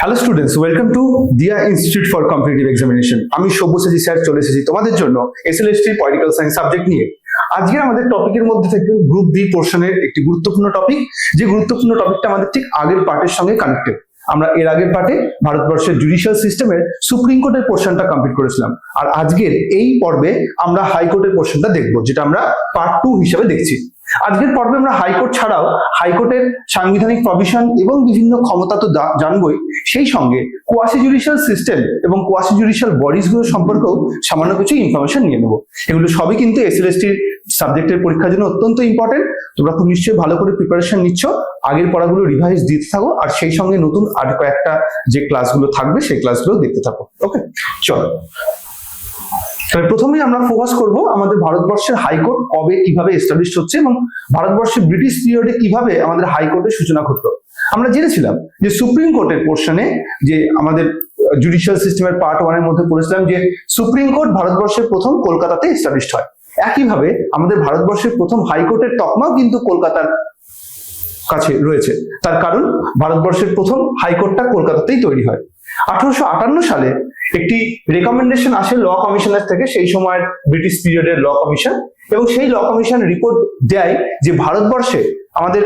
Hello students, welcome to দিয়া institute for competitive examination. আমি Sabyasachi sir চলে এসেছি তোমাদের জন্য এসএলএসটি পলিটিক্যাল সায়েন্স সাবজেক্ট নিয়ে। আজকে আমাদের টপিকের মধ্যে থেকে গ্রুপ বি পোর্শনের একটি গুরুত্বপূর্ণ টপিক, যে গুরুত্বপূর্ণ টপিকটা আমাদের ঠিক আগের পার্টের সঙ্গে কানেক্টেড। আমরা এর আগের পার্টে ভারতবর্ষের জুডিশিয়াল সিস্টেমের সুপ্রিম কোর্টের পোর্শনটা কমপ্লিট করেছিলাম, আর আজকের এই পর্বে আমরা হাইকোর্টের পোর্শনটা দেখবো, যেটা আমরা পার্ট 2 হিসেবে দেখছি। আজকের পর্বে আমরা হাইকোর্ট ছাড়াও হাইকোর্টের সাংবিধানিক প্রভিশন এবং বিভিন্ন ক্ষমতা তো জানবই, সেই সঙ্গে কোয়াসি জুডিশিয়াল সিস্টেম এবং কোয়াসি জুডিশিয়াল বডিজ গুলো সম্পর্কেও সামান্য কিছু ইনফরমেশন নিয়ে নেবো। এগুলো সবই কিন্তু এসএলএসটি সাবজেক্টের পরীক্ষার জন্য অত্যন্ত ইম্পর্টেন্ট। তোমরা খুব নিশ্চয়ই ভালো করে প্রিপারেশন নিচ্ছ, আগের পড়াগুলো রিভাইজ দিতে থাকো, আর সেই সঙ্গে নতুন আর কয়েকটা যে ক্লাসগুলো থাকবে সেই ক্লাসগুলো দেখতে থাকো। ওকে, চলো তাহলে প্রথমেই আমরা ফোকাস করব আমাদের ভারতবর্ষের হাইকোর্ট কবে কিভাবে এস্টাবলিশ হচ্ছে এবং ভারতবর্ষের ব্রিটিশ পিরিয়ডে কিভাবে আমাদের হাইকোর্টের সূচনা ঘটলো। আমরা জেনেছিলাম যে সুপ্রিম কোর্টের পোর্শনে, যে আমাদের জুডিশিয়াল সিস্টেমের পার্ট 1 এর মধ্যে পড়েছিলাম যে সুপ্রিম কোর্ট ভারতবর্ষের প্রথম কলকাতাতে এস্টাবলিশ হয়। একইভাবে আমাদের ভারতবর্ষের প্রথম হাইকোর্টের তকমাও কিন্তু কলকাতার কাছে রয়েছে। তার কারণ ভারতবর্ষের প্রথম হাইকোর্টটা কলকাতাতেই তৈরি হয়। 1858 সালে একটি রেকমেন্ডেশন আসে ল কমিশনের থেকে, সেই সময়ের ব্রিটিশ পিরিয়ডের ল কমিশন, এবং সেই ল কমিশন রিপোর্ট দেয় যে ভারতবর্ষে আমাদের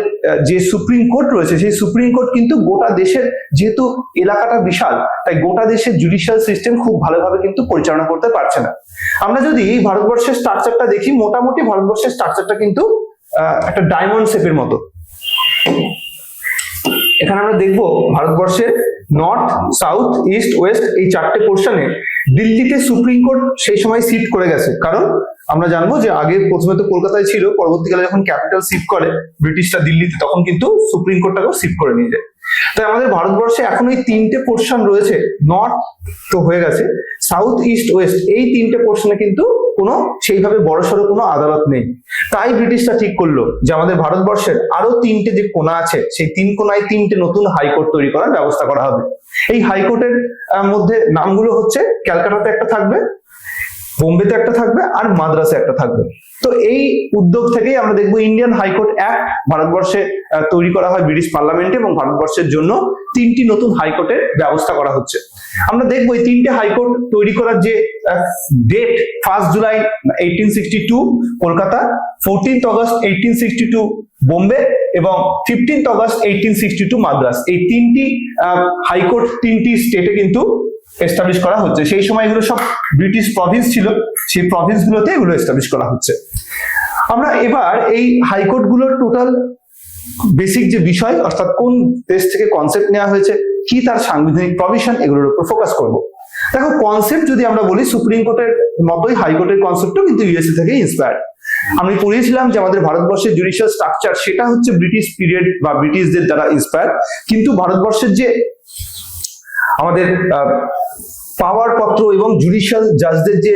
যে সুপ্রিম কোর্ট রয়েছে সেই সুপ্রিম কোর্ট কিন্তু গোটা দেশের, যেহেতু এলাকাটা বিশাল, তাই গোটা দেশের জুডিশিয়াল সিস্টেম খুব ভালোভাবে কিন্তু পরিচালনা করতে পারছে না। আমরা যদি এই ভারতবর্ষের স্ট্রাকচারটা দেখি, মোটামুটি ভারতবর্ষের স্ট্রাকচারটা কিন্তু একটা ডায়মন্ড শেপের মতো। এখানে আমরা দেখবো ভারতবর্ষের নর্থ, সাউথ, ইস্ট, ওয়েস্ট এই চারটে পোর্শনে দিল্লিতে সুপ্রিম কোর্ট সেই সময় শিফট করে গেছে। কারণ আমরা জানবো যে আগে প্রথমে তো কলকাতায় ছিল, পরবর্তীকালে যখন ক্যাপিটাল শিফট করে ব্রিটিশরা দিল্লিতে, তখন কিন্তু সুপ্রিম কোর্টটাকেও শিফট করে নিয়ে যায়। তাই আমাদের ভারতবর্ষে এখন এই তিনটে পোর্শন রয়েছে, নর্থ তো হয়ে গেছে, সাউথ, ইস্ট, ওয়েস্ট, এই তিনটে পোর্শনে কিন্তু কোনো সেইভাবে বড়সড় কোনো আদালত নেই। তাই ব্রিটিশরা ঠিক করলো যে আমাদের ভারতবর্ষের আরো তিনটে যে কোণা আছে, সেই তিন কোণায় তিনটে নতুন হাইকোর্ট তৈরি করার ব্যবস্থা করা হবে। এই হাইকোর্টের মধ্যে নামগুলো হচ্ছে, ক্যালকাটাতে একটা থাকবে, বোম্বেতে একটা থাকবে, আর মাদ্রাসে একটা থাকবে। তো এই উদ্যোগ থেকেই আমরা দেখবো ইন্ডিয়ান হাইকোর্ট অ্যাক্ট ভারতবর্ষে তৈরি করা হয় ব্রিটিশ পার্লামেন্টে, এবং ভারতবর্ষের জন্য তিনটি নতুন হাইকোর্টের ব্যবস্থা করা হচ্ছে। আমরা দেখবো এই তিনটে হাইকোর্ট তৈরি করার যে ডেট, 1 জুলাই 1862 কলকাতা, 14 অগস্ট 1862 বোম্বে, এবং 15 অগস্ট 1862 মাদ্রাস। এই তিনটি হাইকোর্ট তিনটি স্টেটে কিন্তু এস্টাবলিশ করা হচ্ছে। সেই সময় এগুলো সব ব্রিটিশ প্রভিন্স ছিল, সেই প্রভিন্স গুলোতে এগুলো এস্টাবলিশ করা হচ্ছে। আমরা এবার এই হাইকোর্ট গুলোর টোটাল বেসিক যে বিষয়, অর্থাৎ কোন দেশ থেকে কনসেপ্ট নেওয়া হয়েছে, কি তার সাংবিধানিক প্রভিশন, এগুলোর উপর ফোকাস করব। দেখো, কনসেপ্ট যদি আমরা বলি, সুপ্রিম কোর্টের মতোই হাইকোর্টের কনসেপ্টও কিন্তু ইউএসএ থেকে ইন্সপায়ার্ড। আমি পড়িয়েছিলাম যে আমাদের ভারতবর্ষের জুডিশিয়াল স্ট্রাকচার সেটা হচ্ছে ব্রিটিশ পিরিয়ড বা ব্রিটিশদের দ্বারা ইন্সপায়ার্ড, কিন্তু ভারতবর্ষের যে আমাদের পাওয়ার পত্র এবং জুডিশিয়াল জাজদের যে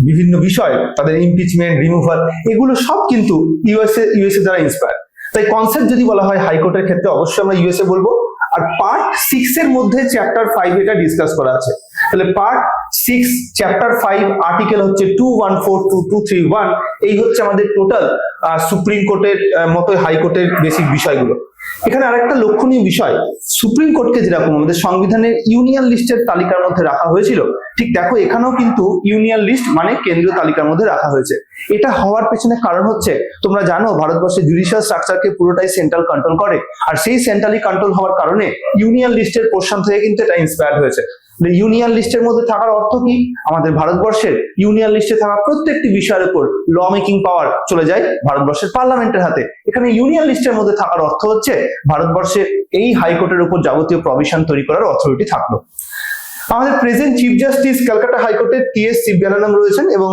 বিভিন্ন বিষয়, তাদের ইমপিচমেন্ট, রিমুভাল, এগুলো সব কিন্তু ইউএসএ দ্বারা ইন্সপায়ার্ড। তাই কনসেপ্ট যদি বলা হয় হাইকোর্টের ক্ষেত্রে, অবশ্যই আমরা ইউএসএ বলবো। আর পার্ট 6 এর মধ্যে চ্যাপ্টার 5 এটা ডিসকাস করা আছে। তাহলে পার্ট 6 চ্যাপ্টার 5 আর্টিকেল হচ্ছে 214-2231। এই হচ্ছে আমাদের টোটাল সুপ্রিম কোর্টের মতোই হাইকোর্টের বেসিক বিষয়গুলো। এখানে আরেকটা লক্ষণীয় বিষয়, সুপ্রিম কোর্টকে যেরকম আমাদের সংবিধানের ইউনিয়ন লিস্টের তালিকার মধ্যে রাখা হয়েছিল, ঠিক দেখো এখানেও কিন্তু ইউনিয়ন লিস্ট মানে কেন্দ্রীয় তালিকার মধ্যে রাখা হয়েছে। এটা হওয়ার পেছনে কারণ হচ্ছে, তোমরা জানো ভারতবর্ষের জুডিশিয়াল স্ট্রাকচারকে পুরোটাই সেন্ট্রাল কন্ট্রোল করে, আর সেই সেন্ট্রালি কন্ট্রোল হওয়ার কারণে ইউনিয়ন লিস্টের পোর্শন থেকে কিন্তু এটা ইন্সপায়ার্ড হয়েছে। ইউনিয়ন লিস্টের মধ্যে থাকার অর্থ কি? আমাদের ভারতবর্ষের ইউনিয়ন লিস্টে থাকা প্রত্যেকটি বিষয়ের উপর ল মেকিং পাওয়ার চলে যায় ভারতবর্ষের পার্লামেন্টের হাতে। এখানে ইউনিয়ন লিস্টের মধ্যে থাকার অর্থ হচ্ছে ভারতবর্ষে এই হাইকোর্টের উপর যাবতীয় প্রভিশন তৈরি করার অথরিটি থাকলো। আমাদের প্রেজেন্ট চিফ জাস্টিস ক্যালকাটা হাইকোর্টের টি.এস. চিদম্বরম রয়েছেন, এবং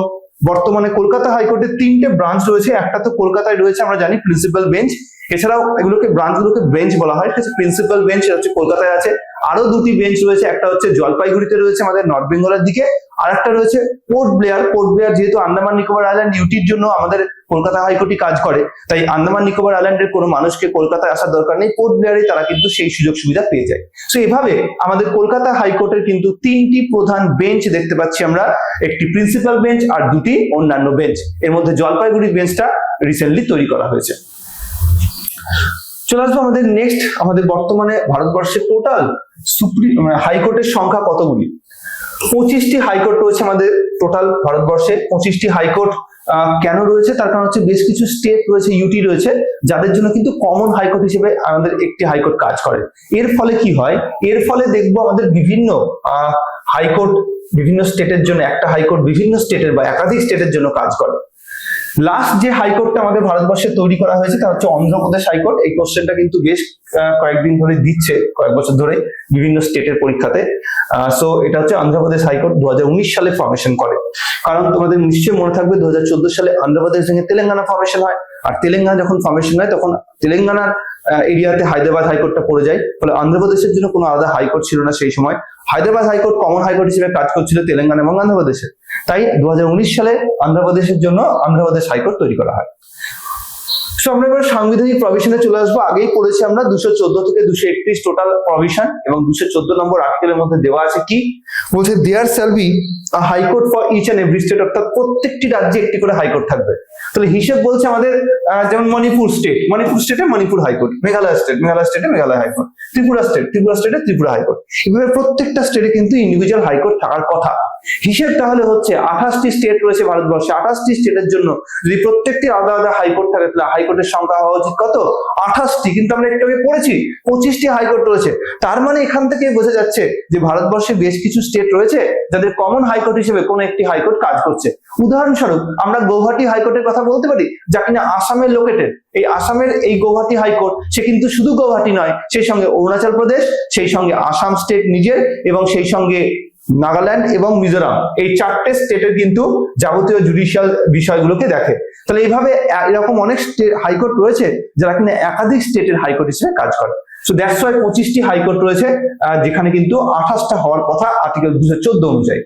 বর্তমানে কলকাতা হাইকোর্টের 3টে ব্রাঞ্চ রয়েছে। একটা তো কলকাতায় রয়েছে, আমরা জানি প্রিন্সিপাল বেঞ্চ, এছাড়াও এগুলোকে ব্রাঞ্চগুলোকে বেঞ্চ বলা হয়। প্রিন্সিপাল বেঞ্চ হচ্ছে কলকাতায় আছে, আরো দুটি বেঞ্চ রয়েছে, একটা হচ্ছে জলপাইগুড়িতে রয়েছে আমাদের নর্থ বেঙ্গলের দিকে, আর একটা রয়েছে পোর্ট ব্লেয়ার। পোর্ট ব্লেয়ার যেহেতু আন্দামান নিকোবর আইল্যান্ড ইউটির জন্য আমাদের কলকাতা হাইকোর্টই কাজ করে, তাই আন্দামান নিকোবর আইল্যান্ডের কোনো মানুষকে কলকাতায় আসার দরকার নেই, পোর্ট ব্লেয়ারে তারা কিন্তু সেই সুযোগ সুবিধা পেয়ে যায়। তো এভাবে আমাদের কলকাতা হাইকোর্টের কিন্তু 3টি প্রধান বেঞ্চ দেখতে পাচ্ছি আমরা, একটি প্রিন্সিপাল বেঞ্চ আর দুটি অন্যান্য বেঞ্চ। এর মধ্যে জলপাইগুড়ি বেঞ্চটা রিসেন্টলি তৈরি করা হয়েছে। চলে আসবো আমাদের নেক্সট, আমাদের বর্তমানে ভারতবর্ষের টোটাল হাইকোর্টের সংখ্যা কতগুলি। 25টি হাইকোর্ট রয়েছে আমাদের টোটাল ভারতবর্ষে। 25টি হাইকোর্ট কেন রয়েছে, তার কারণ হচ্ছে বেশ কিছু স্টেট রয়েছে, ইউটি রয়েছে, যাদের জন্য কিন্তু কমন হাইকোর্ট হিসেবে আমাদের একটি হাইকোর্ট কাজ করে। এর ফলে কি হয়, এর ফলে দেখবো আমাদের বিভিন্ন হাইকোর্ট বিভিন্ন স্টেটের জন্য, একটা হাইকোর্ট বিভিন্ন স্টেটের বা একাধিক স্টেটের জন্য কাজ করে। লাস্ট যে হাইকোর্টটা আমাদের ভারতবর্ষে তৈরি করা হয়েছে তা হচ্ছে অন্ধ্রপ্রদেশ হাইকোর্ট। এই কোশ্চেনটা কিন্তু বেশ কয়েকদিন ধরে দিচ্ছে, কয়েক বছর ধরে বিভিন্ন স্টেটের পরীক্ষাতে। সো এটা হচ্ছে অন্ধ্রপ্রদেশ হাইকোর্ট 2019 সালে ফর্মেশন করে। কারণ তোমাদের নিশ্চয়ই মনে থাকবে 2014 সালে অন্ধ্রপ্রদেশ ভেঙে তেলেঙ্গানা ফর্মেশন হয়, আর তেলেঙ্গানা যখন ফর্মেশন হয় তখন তেলেঙ্গানার এরিয়াতে হায়দ্রাবাদ হাইকোর্টটা পড়ে যায়। ফলে অন্ধ্রপ্রদেশের জন্য কোনো আলাদা হাইকোর্ট ছিল না সেই সময়। হায়দ্রাবাদ হাইকোর্ট কমন হাইকোর্ট হিসেবে কাজ করছিল তেলেঙ্গানা এবং অন্ধ্রপ্রদেশে। তাই 2019 সালে অন্ধ্রপ্রদেশের জন্য অন্ধ্রপ্রদেশ হাইকোর্ট তৈরি করা হয়। সো আমরা এবার সাংবিধানিক প্রভিশনে চলে আসবো। আগেই পড়েছি আমরা 214 থেকে 231 টোটাল প্রভিশন, এবং 214 নম্বর আর্টিকেলের মধ্যে দেওয়া আছে কি বলছে, there shall be a high court for each and every state, অর্থাৎ প্রত্যেকটি রাজ্যে একটি করে হাইকোর্ট থাকবে। তাহলে হিসেব বলছে আমাদের যেমন মণিপুর স্টেটে মণিপুর হাইকোর্ট, মেঘালয় স্টেটে মেঘালয় হাইকোর্ট, ত্রিপুরা স্টেটে ত্রিপুরা হাইকোর্ট। এভাবে প্রত্যেকটা স্টেটে কিন্তু ইন্ডিভিজুয়াল হাইকোর্ট থাকার কথা। হিসেব তাহলে হচ্ছে 28টি স্টেট রয়েছে ভারতবর্ষে, 28টি স্টেটের জন্য যদি প্রত্যেকটি আলাদা আলাদা হাইকোর্ট থাকে তাহলে হাইকোর্টের সংখ্যা হওয়া উচিত কত, 28টি। কিন্তু আমরা একটু আগে পড়েছি 25টি হাইকোর্ট রয়েছে। তার মানে এখান থেকে বোঝা যাচ্ছে যে ভারতবর্ষে বেশ কিছু স্টেট রয়েছে যাদের কমন হাইকোর্ট হিসেবে কোনো একটি হাইকোর্ট কাজ করছে। উদাহরণস্বরূপ আমরা গৌহাটি হাইকোর্টের কথা বলতে পারি, যা কিনা আসামে লোকেটেড। এই আসামের এই গৌহাটি হাইকোর্ট, সে কিন্তু শুধু গৌহাটি নয়, সেই সঙ্গে অরুণাচল প্রদেশ, সেই সঙ্গে আসাম স্টেট নিজের, এবং সেই সঙ্গে নাগাল্যান্ড এবং মিজোরাম, এই 4টে স্টেটের কিন্তু যাবতীয় জুডিশিয়াল বিষয়গুলোকে দেখে। তাহলে এইভাবে এরকম অনেক হাইকোর্ট রয়েছে যারা কিনা একাধিক স্টেটের হাইকোর্ট হিসেবে কাজ করে। সো দ্যাটস ওয়াই 25টি হাইকোর্ট রয়েছে, যেখানে কিন্তু 28টা হওয়ার কথা আর্টিকেল 214 অনুযায়ী।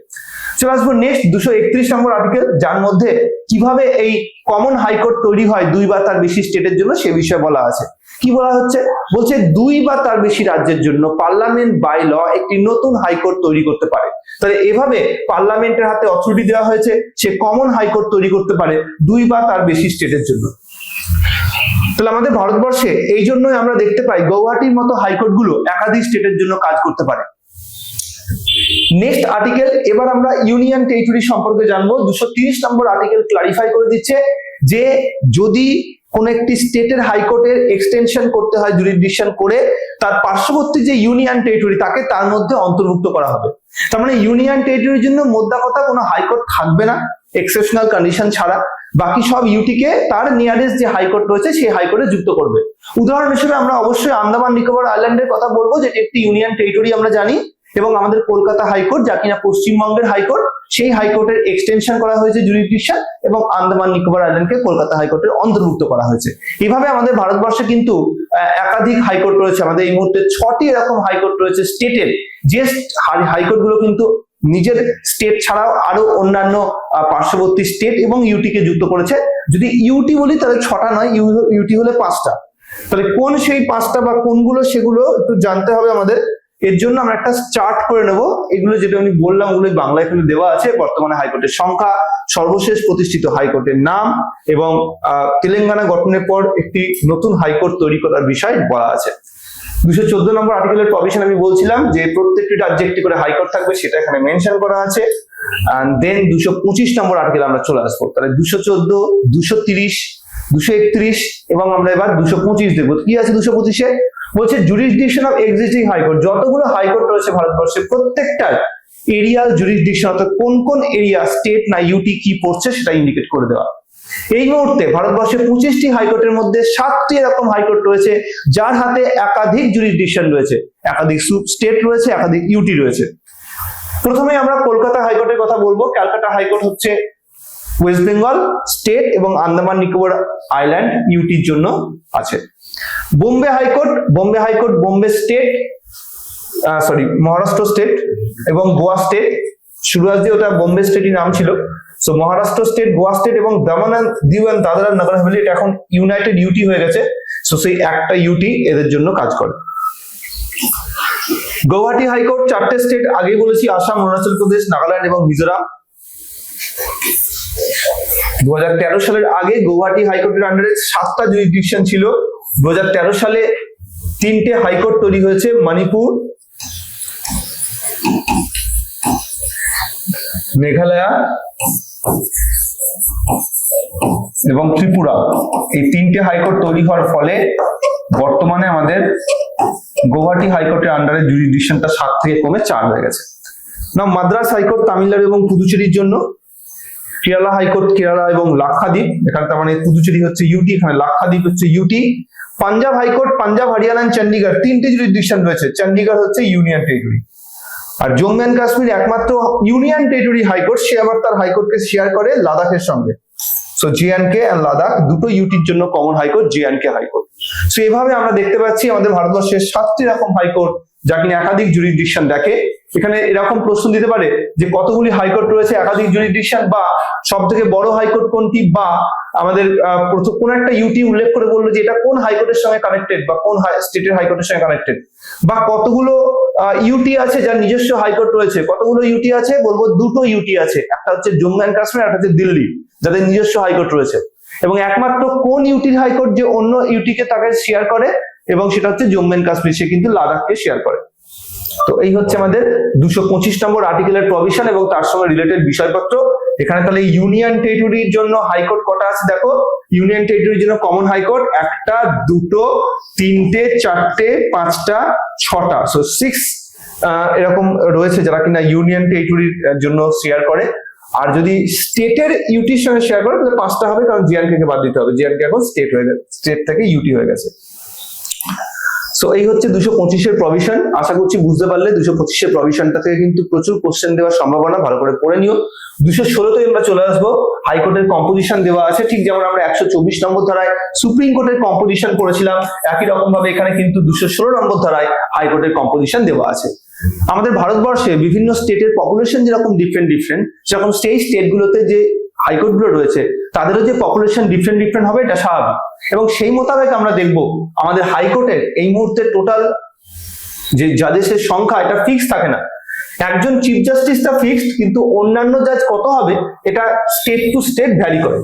চলে আসবো নেক্সট 231 নম্বর আর্টিকেল, যার মধ্যে কিভাবে এই কমন হাইকোর্ট তৈরি হয় 2 বা তার বেশি স্টেটের জন্য সে বিষয়ে বলা আছে। কি বলা হচ্ছে, বলছে 2 বা তার বেশি রাজ্যের জন্য পার্লামেন্ট বাই ল একটি নতুন হাইকোর্ট তৈরি করতে পারে। তাহলে এভাবে পার্লামেন্টের হাতে অথরিটি দেওয়া হয়েছে, সে কমন হাইকোর্ট তৈরি করতে পারে 2 বা তার বেশি স্টেটের জন্য। তাহলে আমাদের ভারতবর্ষে এই জন্যই আমরা দেখতে পাই গৌহাটির মতো হাইকোর্ট গুলো একাধিক স্টেটের জন্য কাজ করতে পারে। নেক্সট আর্টিকেল, এবার আমরা ইউনিয়ন টেরিটরি সম্পর্কে জানবো। 230 নম্বর আর্টিকেল ক্লারিফাই করে দিচ্ছে যে যদি কোন একটি স্টেটের হাইকোর্টের এক্সটেনশন করতে হয় জুরিসডিকশন করে, তার পার্শ্ববর্তী যে ইউনিয়ন টেরিটরি তাকে তার মধ্যে অন্তর্ভুক্ত করা হবে। তার মানে ইউনিয়ন টেরিটরির জন্য মোদ্দা কথা কোনো হাইকোর্ট থাকবে না এক্সেপশনাল কন্ডিশন ছাড়া, বাকি সব ইউটিকে তার নিয়ারেস্ট যে হাইকোর্ট রয়েছে সেই হাইকোর্টে যুক্ত করবে। উদাহরণ হিসেবে আমরা অবশ্যই আন্দামান নিকোবর আইল্যান্ডের কথা বলবো, যেটি একটি ইউনিয়ন টেরিটরি আমরা জানি, এবং আমাদের কলকাতা হাইকোর্ট যা কিনা পশ্চিমবঙ্গের হাইকোর্ট, সেই হাইকোর্টের এক্সটেনশন করা হয়েছে জুরিসডিকশন, এবং আন্দামান নিকোবর আইল্যান্ডকে কলকাতা হাইকোর্টের অন্তর্ভুক্ত করা হয়েছে। এইভাবে আমাদের ভারতবর্ষে কিন্তু একাধিক হাইকোর্ট রয়েছে। আমাদের এই মুহূর্তে 6টি এরকম হাইকোর্ট রয়েছে স্টেটের, যে হাইকোর্ট গুলো কিন্তু নিজের স্টেট ছাড়াও আরো অন্যান্য পার্শ্ববর্তী স্টেট এবং ইউটিকে যুক্ত করেছে। যদি ইউটি বলি তাহলে 6টা নয়, ইউটি হলে 5টা। তাহলে কোন সেই 5টা বা কোনগুলো সেগুলো একটু জানতে হবে আমাদের। এর জন্য আমরা একটা চার্ট করে নেব। এগুলো যেটা আমি বললাম ওগুলো বাংলা এখানে দেওয়া আছে। বর্তমানে হাইকোর্টের সংখ্যা, সর্বশেষ প্রতিষ্ঠিত হাইকোর্টের নাম, এবং তেলেঙ্গানা গঠনের পর একটি নতুন হাইকোর্ট তৈরি করার বিষয় বলা আছে। 214 নম্বর আর্টিকেলের প্রভিশন আমি বলছিলাম যে প্রত্যেকটি রাজ্যে একটি করে হাইকোর্ট থাকবে, সেটা এখানে মেনশন করা আছে। দেন 225 নম্বর আর্টিকেল আমরা চলে আসবো। তাহলে 214, 230, 231 এবং আমরা এবার 225 দেখবো। কি আছে 225-এ? বলছে জুরিসডিকশন অফ এক্সিস্টিং হাইকোর্ট। যতগুলো হাইকোর্ট রয়েছে ভারতবর্ষে প্রত্যেকটার এরিয়াল জুরিসডিকশন, অর্থাৎ কোন কোন এরিয়া স্টেট না ইউটি কি পড়ছে সেটা ইন্ডিকেট করে দেওয়া। এই মুহূর্তে ভারতবর্ষে 25টি হাইকোর্টের মধ্যে 7টি এরকম হাইকোর্ট রয়েছে যার হাতে একাধিক জুরিসডিকশন রয়েছে, একাধিক স্টেট রয়েছে, একাধিক ইউটি রয়েছে। প্রথমে আমরা কলকাতা হাইকোর্টের কথা বলবো। ক্যালকাটা হাইকোর্ট হচ্ছে ওয়েস্ট বেঙ্গল স্টেট এবং আন্দামান নিকোবর আইল্যান্ড ইউটির জন্য আছে। Bombay high court Bombay state, Maharashtra state এবং গোয়া স্টেট। শুরুয়াত দিয়ে ওটা বোম্বে স্টেটই নাম ছিল। So Maharashtra state, Goa state এবং দমন এন্ড দিউ এন্ড দাদরা আর নগর হাভেলি এটা এখন ইউনাইটেড ইউটি হয়ে গেছে। সো সেই একটা ইউটি এদের জন্য কাজ করে। গৌহাটি হাইকোর্ট 4টে স্টেট আগেই বলেছি, আসাম, অরুণাচল প্রদেশ, নাগাল্যান্ড এবং মিজোরাম। 2013 সালের আগে গৌহাটি হাইকোর্টের আন্ডারে 7টা জুরিসডিকশন ছিল। 2013 সালে 3টে হাইকোর্ট তৈরি হয়েছে, মণিপুর, মেঘালয় এবং ত্রিপুরা। এই 3টে হাইকোর্ট তৈরি হওয়ার ফলে বর্তমানে আমাদের গৌহাটি হাইকোর্টের আন্ডারে জুরিসডিকশনটা 7 থেকে কমে 4 হয়ে গেছে। না, মাদ্রাস হাইকোর্ট তামিলনাড়ু এবং পুদুচেরির জন্য, কেরালা হাইকোর্ট কেরালা এবং লাক্ষাদ্বীপ, এখানে তার মানে পুদুচেরি হচ্ছে ইউটি, এখানে লাক্ষাদ্বীপ হচ্ছে ইউটি। পাঞ্জাব হাইকোর্ট পাঞ্জাব, হরিয়ানা এবং চণ্ডীগড়, 3টে জুরিসডিকশন রয়েছে, চণ্ডীগড় হচ্ছে ইউনিয়ন টেরিটরি। আর জম্মু এন্ড কাশ্মীর একমাত্র ইউনিয়ন টেরিটরি হাইকোর্ট, সে আবার তার হাইকোর্টকে শেয়ার করে লাদাখের সঙ্গে। সো জে&কে এন্ড লাদাখ দুটো ইউটির জন্য কমন হাইকোর্ট জে&কে হাইকোর্ট। সো এভাবে আমরা দেখতে পাচ্ছি আমাদের ভারতবর্ষের 7টি রকম হাইকোর্ট যা কিনা একাধিক জুরিসডিকশন দেখে। এখানে এরকম প্রশ্ন দিতে পারে যে কতগুলি হাইকোর্ট রয়েছে, একাধিক জুরিসডিকশন, বা সব থেকে বড় হাইকোর্ট কোনটি, বা আমাদের কোন একটা ইউটি উল্লেখ করে বললো যে এটা কোন হাইকোর্টের সঙ্গে কানেক্টেড বা কোন স্টেটের হাইকোর্টের সঙ্গে কানেক্টেড, বা কতগুলো ইউটি আছে যার নিজস্ব হাইকোর্ট রয়েছে। কতগুলো ইউটি আছে বলবো, 2টো ইউটি আছে, একটা হচ্ছে জম্মু এন্ড কাশ্মীর, একটা হচ্ছে দিল্লি, যাদের নিজস্ব হাইকোর্ট রয়েছে। এবং একমাত্র কোন ইউটির হাইকোর্ট যে অন্য ইউটিকে তাকে শেয়ার করে, এবং সেটা হচ্ছে জম্মু এন্ড কাশ্মীর, সে কিন্তু লাদাখকে শেয়ার করে। তো এই হচ্ছে আমাদের 225 নম্বর আর্টিকেলের প্রভিশন এবং তার সঙ্গে রিলেটেড বিষয়পত্র। এখানে তাহলে ইউনিয়ন টেরিটরির জন্য হাইকোর্ট কটা আছে দেখো। ইউনিয়ন টেরিটরির জন্য কমন হাইকোর্ট 1টা, 2টো, 3টে, 4টে, 5টা, 6টা, সো 6 এরকম রয়েছে যারা কিনা ইউনিয়ন টেরিটরির জন্য শেয়ার করে। আর যদি স্টেটের ইউটির সঙ্গে শেয়ার করে তাহলে 5টা হবে, কারণ জে&কে কে বাদ দিতে হবে, জে&কে এখন স্টেট হয়ে গেছে, স্টেট থেকে ইউটি হয়ে গেছে। সো এই হচ্ছে 225-এর প্রভিশন। আশা করছি বুঝতে পারলে 225-এর প্রভিশনটা থেকে কিন্তু প্রচুর কোশ্চেন দেওয়ার সম্ভাবনা, ভালো করে পড়ে নিও। 216-তে আমরা চলে আসবো, হাইকোর্টের কম্পোজিশন দেওয়া আছে, ঠিক যেমন আমরা 124 নম্বর ধারায় সুপ্রিম কোর্টের কম্পোজিশন পড়েছিলাম, একই রকম ভাবে এখানে কিন্তু 216 নম্বর ধারায় হাইকোর্টের কম্পোজিশন দেওয়া আছে। আমাদের ভারতবর্ষে বিভিন্ন স্টেটের পপুলেশন যেরকম ডিফারেন্ট, সেরকম সেই স্টেটগুলোতে যে হাইকোর্ট গুলো রয়েছে তাদেরও যে পপুলেশন ডিফারেন্ট হবে, এটা স্বাভাবিক। এবং সেই মোতাবেক আমরা দেখবো আমাদের হাইকোর্টের এই মুহূর্তে টোটাল যে জাজেসের সংখ্যা, এটা ফিক্স থাকে না। একজন চিফ জাস্টিসটা ফিক্সড, কিন্তু অন্যান্য জাজ কত হবে এটা স্টেট টু স্টেট ভ্যারি করে,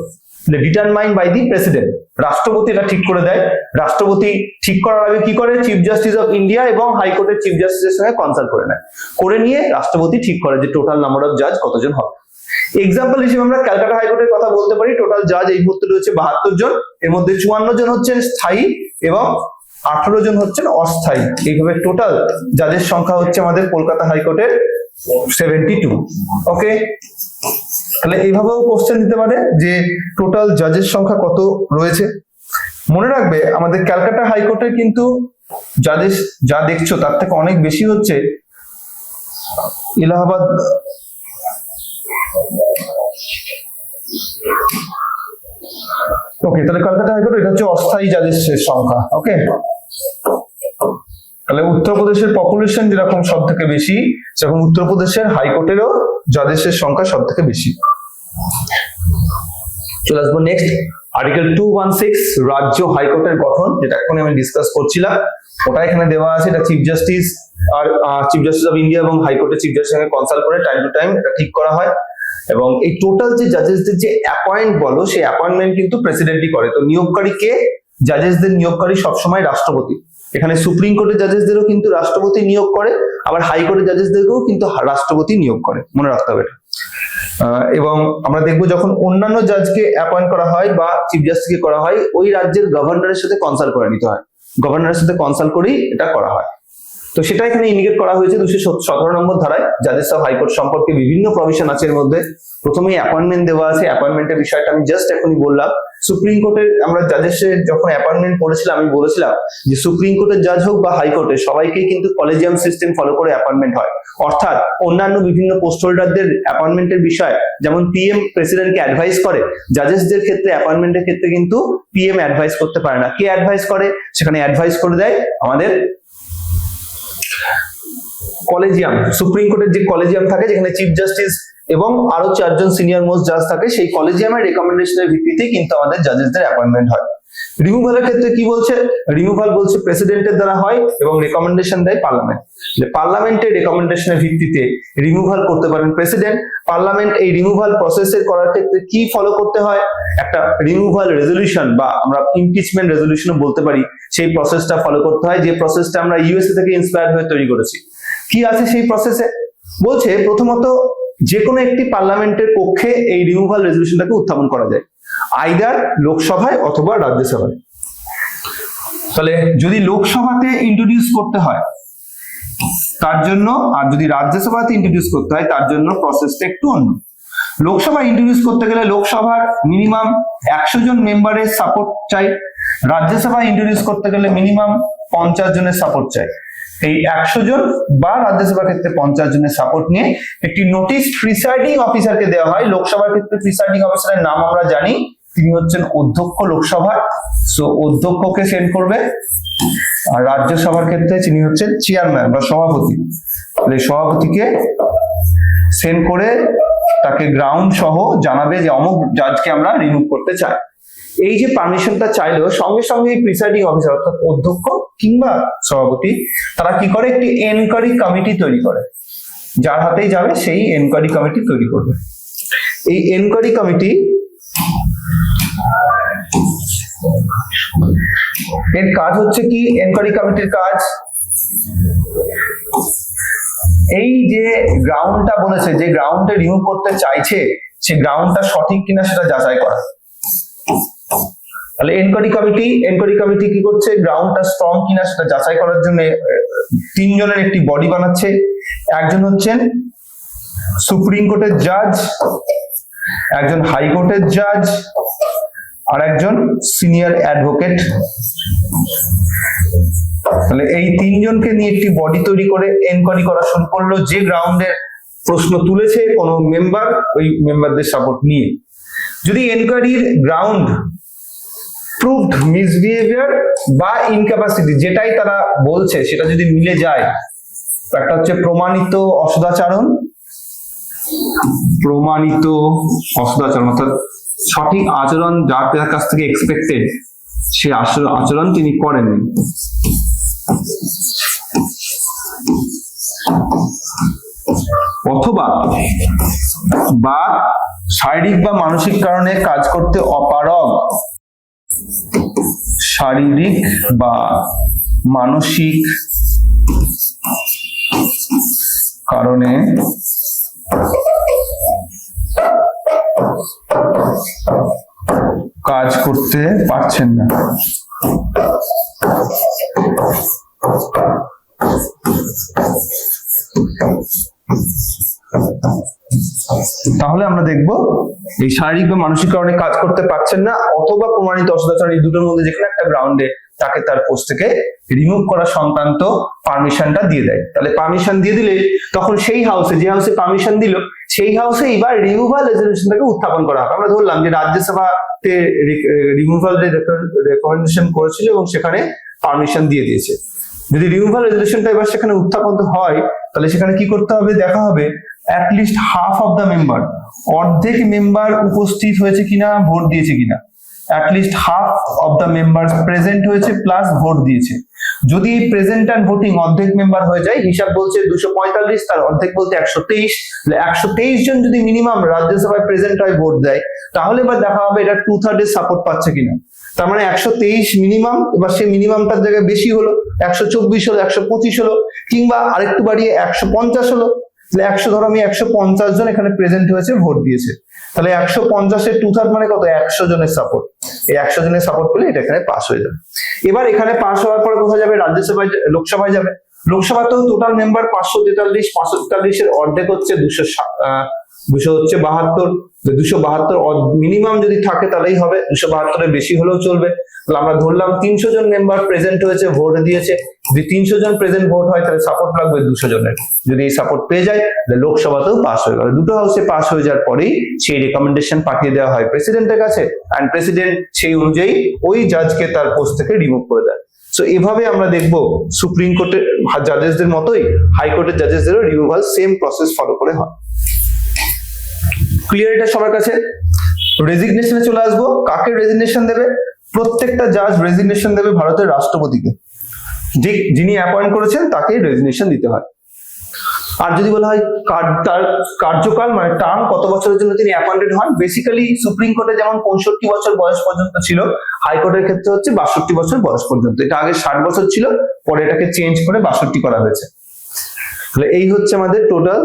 ডিটারমাইন্ড বাই দি প্রেসিডেন্ট। রাষ্ট্রপতি এটা ঠিক করে দেয়। রাষ্ট্রপতি ঠিক করার আগে কি করে, চিফ জাস্টিস অফ ইন্ডিয়া এবং হাইকোর্টের চিফ জাস্টিসের সঙ্গে কনসাল্ট করে নেয়, করে নিয়ে রাষ্ট্রপতি ঠিক করে যে টোটাল নাম্বার অফ জাজ কতজন হবে। এক্সাম্পল হিসেবে আমরা ক্যালকাটা হাইকোর্টের কথা বলতে পারি। টোটাল জাজ এই মুহূর্তে রয়েছে 72 জন, এর মধ্যে 54 জন হচ্ছেন স্থায়ী এবং 18 জন হচ্ছেন অস্থায়ী। এইভাবে টোটাল জাজের সংখ্যা হচ্ছে আমাদের কলকাতা হাইকোর্টের 72। ওকে, তাহলে এইভাবেও কোশ্চেন দিতে পারে যে টোটাল জাজের সংখ্যা কত রয়েছে। মনে রাখবে আমাদের ক্যালকাটা হাইকোর্টের কিন্তু জাজেস যা দেখছো তার থেকে অনেক বেশি হচ্ছে এলাহাবাদ ওকে, তাহলে কলকাতা হাইকোর্ট এটা হচ্ছে অস্থায়ী জাজেসের সংখ্যা। ওকে, তাহলে উত্তরপ্রদেশের পপুলেশন যেরকম সব থেকে বেশি, সেরকম উত্তরপ্রদেশের হাইকোর্টেরও জাজেসের সংখ্যা সব থেকে বেশি। চলে আসবো নেক্সট আর্টিকেল 216, রাজ্য হাইকোর্টের গঠন, যেটা এখন আমি ডিসকাস করছিলাম, ওটা এখানে দেওয়া আছে। এটা চিফ জাস্টিস আর চিফ জাস্টিস অফ ইন্ডিয়া এবং হাইকোর্টের চিফ জাস্টিসের সঙ্গে কনসাল্ট করে টাইম টু টাইম এটা ঠিক করা হয়। এবং এই টোটাল যে জাজেসদের যে অ্যাপয়েন্ট বলো, সেই অ্যাপয়েন্টমেন্ট কিন্তু প্রেসিডেন্টই করে। তো নিয়োগকারী কে? জাজেসদের নিয়োগকারী সবসময় রাষ্ট্রপতি। এখানে সুপ্রিম কোর্টের জাজেসদেরও কিন্তু রাষ্ট্রপতি নিয়োগ করে, আবার হাইকোর্টের জাজেসদেরকেও কিন্তু রাষ্ট্রপতি নিয়োগ করে, মনে রাখতে হবে এটা। এবং আমরা দেখবো যখন অন্যান্য জাজকে অ্যাপয়েন্ট করা হয় বা চিফ জাস্টিসকে করা হয়, ওই রাজ্যের গভর্নরের সাথে কনসাল্ট করে নিতে হয়, গভর্নরের সাথে কনসাল্ট করেই এটা করা হয়। তো সেটা এখানে ইন্ডিকেট করা হয়েছে 217 নম্বর ধারায়। জাজেস অফ হাইকোর্ট সম্পর্কে বিভিন্ন প্রভিশন আছে এর মধ্যে। প্রথমেই অ্যাপয়েন্টমেন্ট দেওয়া আছে, অ্যাপয়েন্টমেন্টের বিষয়টা আমি জাস্ট এখনই বললাম। সুপ্রিম কোর্টের আমরা জাজেসের যখন অ্যাপয়েন্টমেন্ট পড়েছিলাম, আমি বলেছিলাম যে সুপ্রিম কোর্টের জাজ হোক বা হাইকোর্টের, সবাইকেই কিন্তু কলেজিয়াম সিস্টেম ফলো করে অ্যাপয়েন্টমেন্ট হয়। অর্থাৎ অন্যান্য বিভিন্ন পোস্ট হোল্ডারদের অ্যাপয়েন্টমেন্টের বিষয় যেমন পিএম প্রেসিডেন্টকে অ্যাডভাইস করে, জাজেসদের ক্ষেত্রে অ্যাপয়েন্টমেন্টের ক্ষেত্রে কিন্তু পিএম অ্যাডভাইস করতে পারে না। কে অ্যাডভাইস করে? সেখানে অ্যাডভাইস করে দেয় আমাদের কলেজিয়াম, সুপ্রিম কোর্টের যে কলেজিয়াম থাকে, যেখানে চিফ জাস্টিস এবং আরো 4 জন সিনিয়র মোস্ট জাজ থাকে, সেই কলেজিয়ামের রেকমেন্ডেশনের ভিত্তিতে কিন্তু আমাদের জাজেসদের অ্যাপয়েন্টমেন্ট হয়। রিমুভালের ক্ষেত্রে কি বলছে? রিমুভাল বলছে প্রেসিডেন্টের দ্বারা হয় এবং রেকমেন্ডেশন দেয় পার্লামেন্ট। পার্লামেন্টের রেকমেন্ডেশনের ভিত্তিতে রিমুভাল করতে পারেন প্রেসিডেন্ট, পার্লামেন্ট এই রিমুভাল প্রসেসের করার ক্ষেত্রে কি ফলো করতে হয়, একটা রিমুভাল রেজলিউশন বা আমরা ইমপিচমেন্ট রেজলিউশনও বলতে পারি, সেই প্রসেসটা ফলো করতে হয়, যে প্রসেসটা আমরা ইউএসএ থেকে ইন্সপায়ার হয়ে তৈরি করেছি। কি আছে সেই প্রসেসে? বলছে প্রথমত যে কোনো একটি পার্লামেন্টের পক্ষে এই রিমুভাল রেজলিউশনটাকে উত্থাপন করা যায়, আইদার লোকসভায় অথবা রাজ্যসভায়। তাহলে যদি লোকসভাতে ইন্ট্রোডিউস করতে হয় তার জন্য, আর যদি রাজ্যসভাতে ইন্ট্রোডিউস করতে হয় তার জন্য প্রসেসটা একটু অন্য। লোকসভায় ইন্ট্রোডিউস করতে গেলে লোকসভার মিনিমাম 100 জন মেম্বারের সাপোর্ট চাই, রাজ্যসভায় ইন্ট্রোডিউস করতে গেলে মিনিমাম 50 জনের সাপোর্ট চাই। এই 100 জন বা রাজ্যসভার ক্ষেত্রে 50 জনের সাপোর্ট নিয়ে একটি নোটিশ প্রিসাইডিং অফিসারকে দেওয়া হয়। লোকসভার ক্ষেত্রে প্রিসাইডিং অফিসারের নাম আমরা জানি, তিনি হচ্ছেন অধ্যক্ষ লোকসভার, সো অধ্যক্ষকে সেন্ড করবে। আর রাজ্যসভার ক্ষেত্রে তিনি হচ্ছেন চেয়ারম্যান বা সভাপতি, সভাপতিকে সেন্ড করে তাকে গ্রাউন্ড সহ জানাবে যে অমুক জাজকে আমরা রিমুভ করতে চাই। এই যে পারমিশনটা চাইলো, সঙ্গে সঙ্গে প্রিসাইডিং অফিসার অর্থাৎ অধ্যক্ষ কিংবা সভাপতি তারা কি করে, একটি এনকোয়ারি কমিটি তৈরি করে, যার হাতেই যাবে সেই এনকোয়ারি কমিটি তৈরি করবে। এই এনকোয়ারি কমিটি এর কাজ হচ্ছে কি, এনকোয়ারি কমিটির কাজ এই যে গ্রাউন্ডটা বলেছে, যে গ্রাউন্ডে রিমুভ করতে চাইছে সেই গ্রাউন্ডটা সঠিক কিনা সেটা যাচাই করা। তাহলে এনকোয়ারি কমিটি কি করছে, গ্রাউন্ডটা স্ট্রং কিনা সেটা যাচাই করার জন্য 3 জনের একটি বডি বানাচ্ছে। একজন হচ্ছেন সুপ্রিম কোর্টের জাজ, একজন হাইকোর্টের জাজ, আর একজন সিনিয়র অ্যাডভোকেট। তাহলে এই 3 জনকে নিয়ে একটি বডি তৈরি করে এনকোয়ারি করা শুরু করলো, যে গ্রাউন্ডের প্রশ্ন তুলেছে কোনো মেম্বার, ওই মেম্বারদের সাপোর্ট নিয়ে। যদি এনকোয়ারির গ্রাউন্ড প্রুভড মিসবিহেভিয়ার বা ইনক্যাপাসিটি, যেটাই তারা বলছে সেটা যদি মিলে যায়, একটা হচ্ছে প্রমাণিত অসদাচরণ অর্থাৎ সঠিক আচরণ যার কাছ থেকে এক্সপেক্টেড সে আচরণ তিনি করেননি, অথবা বা শারীরিক বা মানসিক কারণে কাজ করতে অপারগ, শারীরিক বা মানসিক কারণে কাজ করতে পারছেন না। তাহলে আমরা দেখব এই শারীরিক বা মানসিক কারণে কাজ করতে পারছেন না অথবা প্রমাণিত অসদাচরণ, এই দুটোর মধ্যে যেখানে একটা গ্রাউন্ডে তাকে তার পোস্ট থেকে রিমুভ করা সংক্রান্ত পারমিশনটা দিয়ে দেয়। তাহলে পারমিশন দিয়ে দিলে তখন সেই হাউসে, যে হাউসে পারমিশন দিল সেই হাউসে এবার রিমুভাল রেজলিউশনটাকে উত্থাপন করা হবে। আমরা ধরলাম যে রাজ্যসভাতে রিমুভাল রেকমেন্ডেশন করেছিল এবং সেখানে পারমিশন দিয়ে দিয়েছে। যদি রিমুভাল রেজলিউশনটা এবার সেখানে উত্থাপন হয় তাহলে সেখানে কি করতে হবে, দেখা হবে at least half of the member, অর্ধেক মেম্বার উপস্থিত হয়েছে কিনা, ভোট দিয়েছে কিনা। At least half of the member present হয়েছে প্লাস ভোট দিয়েছে। যদি প্রেজেন্ট অ্যান্ড ভোটিং অর্ধেক মেম্বার হয়ে যায়, হিসাব বলছে 245, তার অর্ধেক বলতে 123, 123 জন যদি মিনিমাম রাজ্যসভায় প্রেজেন্ট হয়, ভোট দেয়, তাহলে এবার দেখা হবে এটা 2/3 এর সাপোর্ট পাচ্ছে কিনা। তার মানে 123 মিনিমাম, এবার সেই মিনিমামটার জায়গায় বেশি হলো, 124 হলো, 125 হলো, কিংবা আরেকটু বাড়িয়ে 150 হলো। তাহলে 100 ধরো আমি 150 জন এখানে প্রেজেন্ট হয়েছে, ভোট দিয়েছে, তাহলে 150-এর 2/3 মানে কত, 100 জনের সাপোর্ট। এই 100 জনের সাপোর্ট পেলে এটা এখানে পাস হয়ে যাবে। এবার এখানে পাস হওয়ার পরে কোথায় যাবে, রাজ্যসভায়, লোকসভায় যাবে। লোকসভাতেও টোটাল মেম্বার 543 এর অর্ধেক হচ্ছে 272, 272 মিনিমাম যদি থাকে তাহলেই হবে, 272-এর বেশি হলেও চলবে। তাহলে আমরা ধরলাম 300 জন মেম্বার প্রেজেন্ট হয়েছে, ভোট দিয়েছে। যদি 300 জন প্রেজেন্ট ভোট হয় তাহলে সাপোর্ট লাগবে 200 জনের। যদি এই সাপোর্ট পেয়ে যায় তাহলে লোকসভাতেও পাস হয়ে গেল। দুটো হাউসে পাস হয়ে যাওয়ার পরেই সেই রেকমেন্ডেশন পাঠিয়ে দেওয়া হয় প্রেসিডেন্টের কাছে, এন্ড প্রেসিডেন্ট সেই অনুযায়ী ওই জাজকে তার পোস্ট থেকে রিমুভ করে দেয়। সো এভাবে আমরা দেখবো সুপ্রিম কোর্টের জাজেসদের মতোই হাইকোর্টের জাজেসদেরও রিমুভাল সেম প্রসেস ফলো করে হয়। ক্লিয়ার এটা সবার কাছে? রেজিগনেশনে চলে আসবো। কাকে রেজিগনেশন দেবে? প্রত্যেকটা জাজ রেজিগনেশন দেবে ভারতের রাষ্ট্রপতিকে, যিনি অ্যাপয়েন্ট করেছেন তাকে রেজিগনেশন দিতে হয়। আর যদি বলা হয় তার কার্যকাল মানে টার্ম কত বছরের জন্য তিনি অ্যাপয়েন্টেড হন, বেসিক্যালি সুপ্রিম কোর্টে যেমন 65 বছর বয়স পর্যন্ত ছিল, হাইকোর্টের ক্ষেত্রে হচ্ছে 62 বছর বয়স পর্যন্ত। এটা আগে 60 বছর ছিল, পরে এটাকে চেঞ্জ করে 62 করা হয়েছে। তাহলে এই হচ্ছে আমাদের টোটাল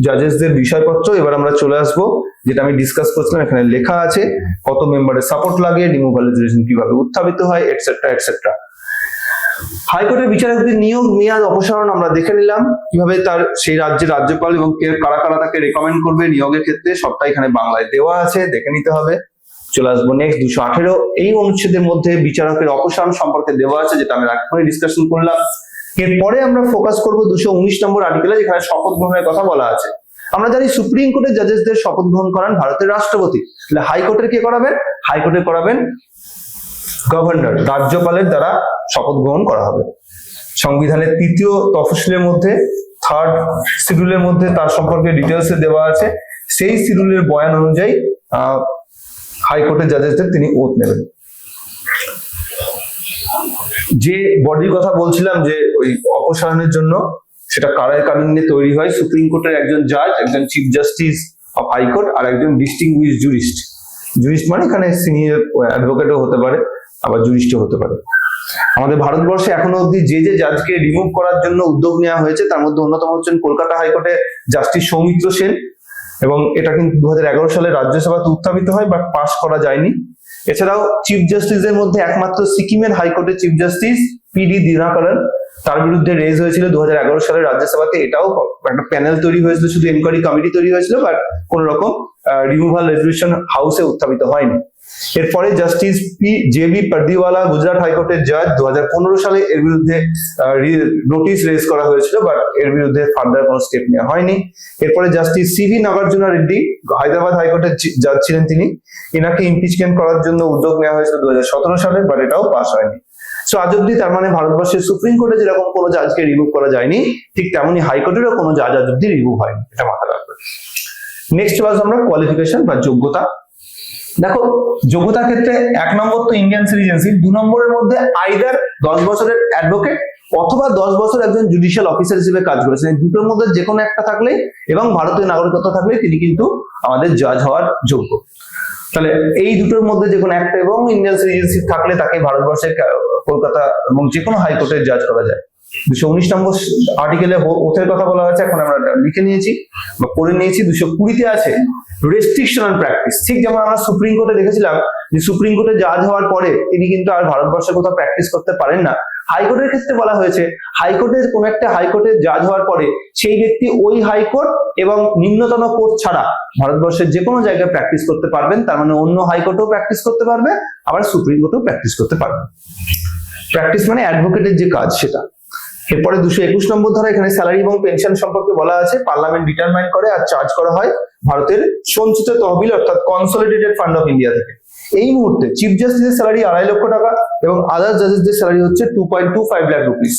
জাজেসদের বিষয়পত্র। এবার আমরা চলে আসবো যেটা আমি ডিসকাস করছিলাম, এখানে লেখা আছে কত মেম্বারের সাপোর্ট লাগে, রিমুভাল রেজুলেশন কিভাবে উত্থাপিত হয়, এটসেট্রা এটসেট্রা। হাইকোর্টের বিচারকদের নিয়োগ, মেয়াদ, অপসারণ আমরা দেখে নিলাম, কিভাবে তার সেই রাজ্যের রাজ্যপাল এবং কারা কারা তাকে রেকমেন্ড করবে নিয়োগের ক্ষেত্রে, সবটাই এখানে বাংলায় দেওয়া আছে, দেখে নিতে হবে। চলে আসবো নেক্সট 218, এই অনুচ্ছেদের মধ্যে বিচারকের অপসারণ সম্পর্কে দেওয়া আছে, যেটা আমি এখনই ডিসকাশন করলাম। এরপরে আমরা ফোকাস করবো 219 নম্বর আর্টিকেলে, যেখানে শপথ গ্রহণের কথা বলা আছে। আমরা জানি সুপ্রিম কোর্টের জাজেসদের শপথ গ্রহণ করান ভারতের রাষ্ট্রপতি, তাহলে হাইকোর্টের কে করাবেন? হাইকোর্টে করাবেন গভর্নর, রাজ্যপালের দ্বারা শপথ গ্রহণ করা হবে। সংবিধানের 3য় তফসিলের মধ্যে 3rd শিডিউলের মধ্যে তার সম্পর্কে ডিটেলসে দেওয়া আছে, সেই শিডিউলের বয়ান অনুযায়ী হাইকোর্টের জাজেসদের তিনি ওথ নেবেন। যে বডির কথা বলছিলাম যে ওই অপসারণের জন্য, সেটা কারার কানুনে তৈরি হয়। সুপ্রিম কোর্টের একজন জাজ, একজন চিফ জাস্টিস অফ হাইকোর্ট, আর একজন ডিস্টিংগুইশ জুরিস্ট। জুরিস্ট মানে এখানে সিনিয়র অ্যাডভোকেটও হতে পারে, আবার জুরিস্টও হতে পারে। আমাদের ভারতবর্ষে এখনো অব্দি যে জাজকে রিমুভ করার জন্য উদ্যোগ নেওয়া হয়েছে, তার মধ্যে অন্যতম হচ্ছেন কলকাতা হাইকোর্টে জাস্টিস সৌমিত্র সেন, এবং এটা কিন্তু 2011 সালে রাজ্যসভাতে উত্থাপিত হয়, বাট পাস করা যায়নি। এছাড়াও চিফ জাস্টিসের মধ্যে একমাত্র সিকিমের হাইকোর্টের চিফ জাস্টিস পিডি দিনাকরন, তার বিরুদ্ধে রেজ হয়েছিল 2011 সালে রাজ্যসভাতে, এটাও একটা প্যানেল তৈরি হয়েছিল, শুধু এনকোয়ারি কমিটি তৈরি হয়েছিল, বাট কোন রকম রিমুভাল রেজলিউশন হাউসে উত্থাপিত হয়নি। এরপরে জাস্টিস জেবি পারদিওয়ালা, গুজরাট হাইকোর্টের জাজ, 2015 সালে এর বিরুদ্ধে নোটিশ রেজ করা হয়েছিল, বাট এর বিরুদ্ধে ফার্দার কোনো স্টেপ নেওয়া হয়নি। এরপরে জাস্টিস সিভি নাগার্জুনা রেড্ডি, হায়দ্রাবাদ হাইকোর্টের জাজ ছিলেন তিনি, এনাকে ইমপিচমেন্ট করার জন্য উদ্যোগ নেওয়া হয়েছিল 2017 সালে, বাট এটাও পাস হয়নি। সো আজ অব্দি তার মানে ভারতবর্ষের সুপ্রিম কোর্টে যেরকম কোনো জাজকে রিমুভ করা যায়নি, ঠিক তেমনি হাইকোর্টেরও কোনো জাজ আজ অব্দি রিমুভ হয়নি, এটা মাথায় রাখবে। নেক্সট ক্লাস আমরা কোয়ালিফিকেশন বা যোগ্যতা। দেখো, যোগ্যতার ক্ষেত্রে 1 নম্বর তো ইন্ডিয়ান সিটিজেনশিপ, 2 নম্বরের মধ্যে আইদার 10 বছরের অ্যাডভোকেট অথবা 10 বছর একজন জুডিশিয়াল অফিসার হিসেবে কাজ করেছেন, এই দুটোর মধ্যে যে কোনো একটা থাকলেই এবং ভারতীয় নাগরিকত্ব থাকলেই তিনি কিন্তু আমাদের জাজ হওয়ার যোগ্য। তাহলে এই দুটোর মধ্যে যে কোনো একটা এবং ইন্ডিয়ান সিটিজেনশিপ থাকলে তাকে ভারতবর্ষের কলকাতা এবং যে কোনো হাইকোর্টের জাজ করা যায়। 219 নম্বর আর্টিকেলে ওথের কথা বলা হয়েছে, এখন আমরা লিখে নিয়েছি বা পড়ে নিয়েছি। 220 আছে রেস্ট্রিকশন অন প্র্যাকটিস। ঠিক যেমন আমরা সুপ্রিম কোর্টে দেখেছিলাম যে সুপ্রিম কোর্টে জাজ হওয়ার পরে তিনি কিন্তু আর ভারতবর্ষে কোথাও প্র্যাকটিস করতে পারেন না, হাইকোর্টের ক্ষেত্রে বলা হয়েছে হাইকোর্টের কোন একটা হাইকোর্টের জাজ হওয়ার পরে সেই ব্যক্তি ওই হাইকোর্ট এবং নিম্নতম কোর্ট ছাড়া ভারতবর্ষের যে কোনো জায়গায় প্র্যাকটিস করতে পারবেন। তার মানে অন্য হাইকোর্টেও প্র্যাকটিস করতে পারবে, আবার সুপ্রিম কোর্টেও প্র্যাকটিস করতে পারবে। প্র্যাকটিস মানে অ্যাডভোকেটের যে কাজ সেটা। এরপরে 221 নম্বর ধারা, এখানে স্যালারি এবং পেনশন সম্পর্কে বলা আছে। পার্লামেন্ট ডিটারমাইন করে আর চার্জ করা হয় ভারতের সঞ্চিত তহবিল অর্থাৎ কনসলিডেটেড ফান্ড অফ ইন্ডিয়া থেকে। এই মুহূর্তে চিফ জাস্টিসের স্যালারি 2.5 লক্ষ টাকা এবং আদার্স জাজেসদের স্যালারি হচ্ছে 2.25 লাখ রুপিস।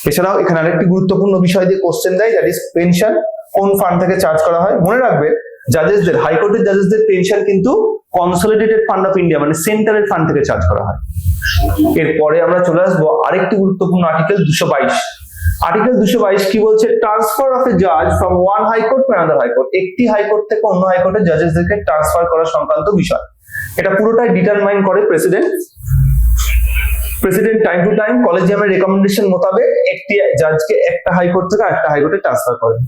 এছাড়াও এখানে আরেকটি গুরুত্বপূর্ণ বিষয় দিয়ে কোশ্চেন দেয়, দ্যাট ইজ পেনশন কোন ফান্ড থেকে চার্জ করা হয়। মনে রাখবে জাজেসদের, হাইকোর্টের জাজেসদের পেনশন কিন্তু কনসলিডেটেড ফান্ড অফ ইন্ডিয়া মানে সেন্ট্রালের ফান্ড থেকে চার্জ করা হয়। এরপরে আমরা চলে আসবো আরেকটি গুরুত্বপূর্ণ আর্টিকেল 222। আর্টিকেল 222 কি বলছে? ট্রান্সফার অফ এ জাজ from one high court to another high court. একটি হাইকোর্ট থেকে অন্য হাইকোর্টের জাজেসদেরকে ট্রান্সফার করা সংক্রান্ত বিষয়। এটা পুরোটাই ডিটারমাইন করে president. President time to time কলেজিয়ামের রেকমেন্ডেশন মোতাবেক একটি জাজকে একটা হাইকোর্ট থেকে আরেকটা হাইকোর্টে ট্রান্সফার করেন।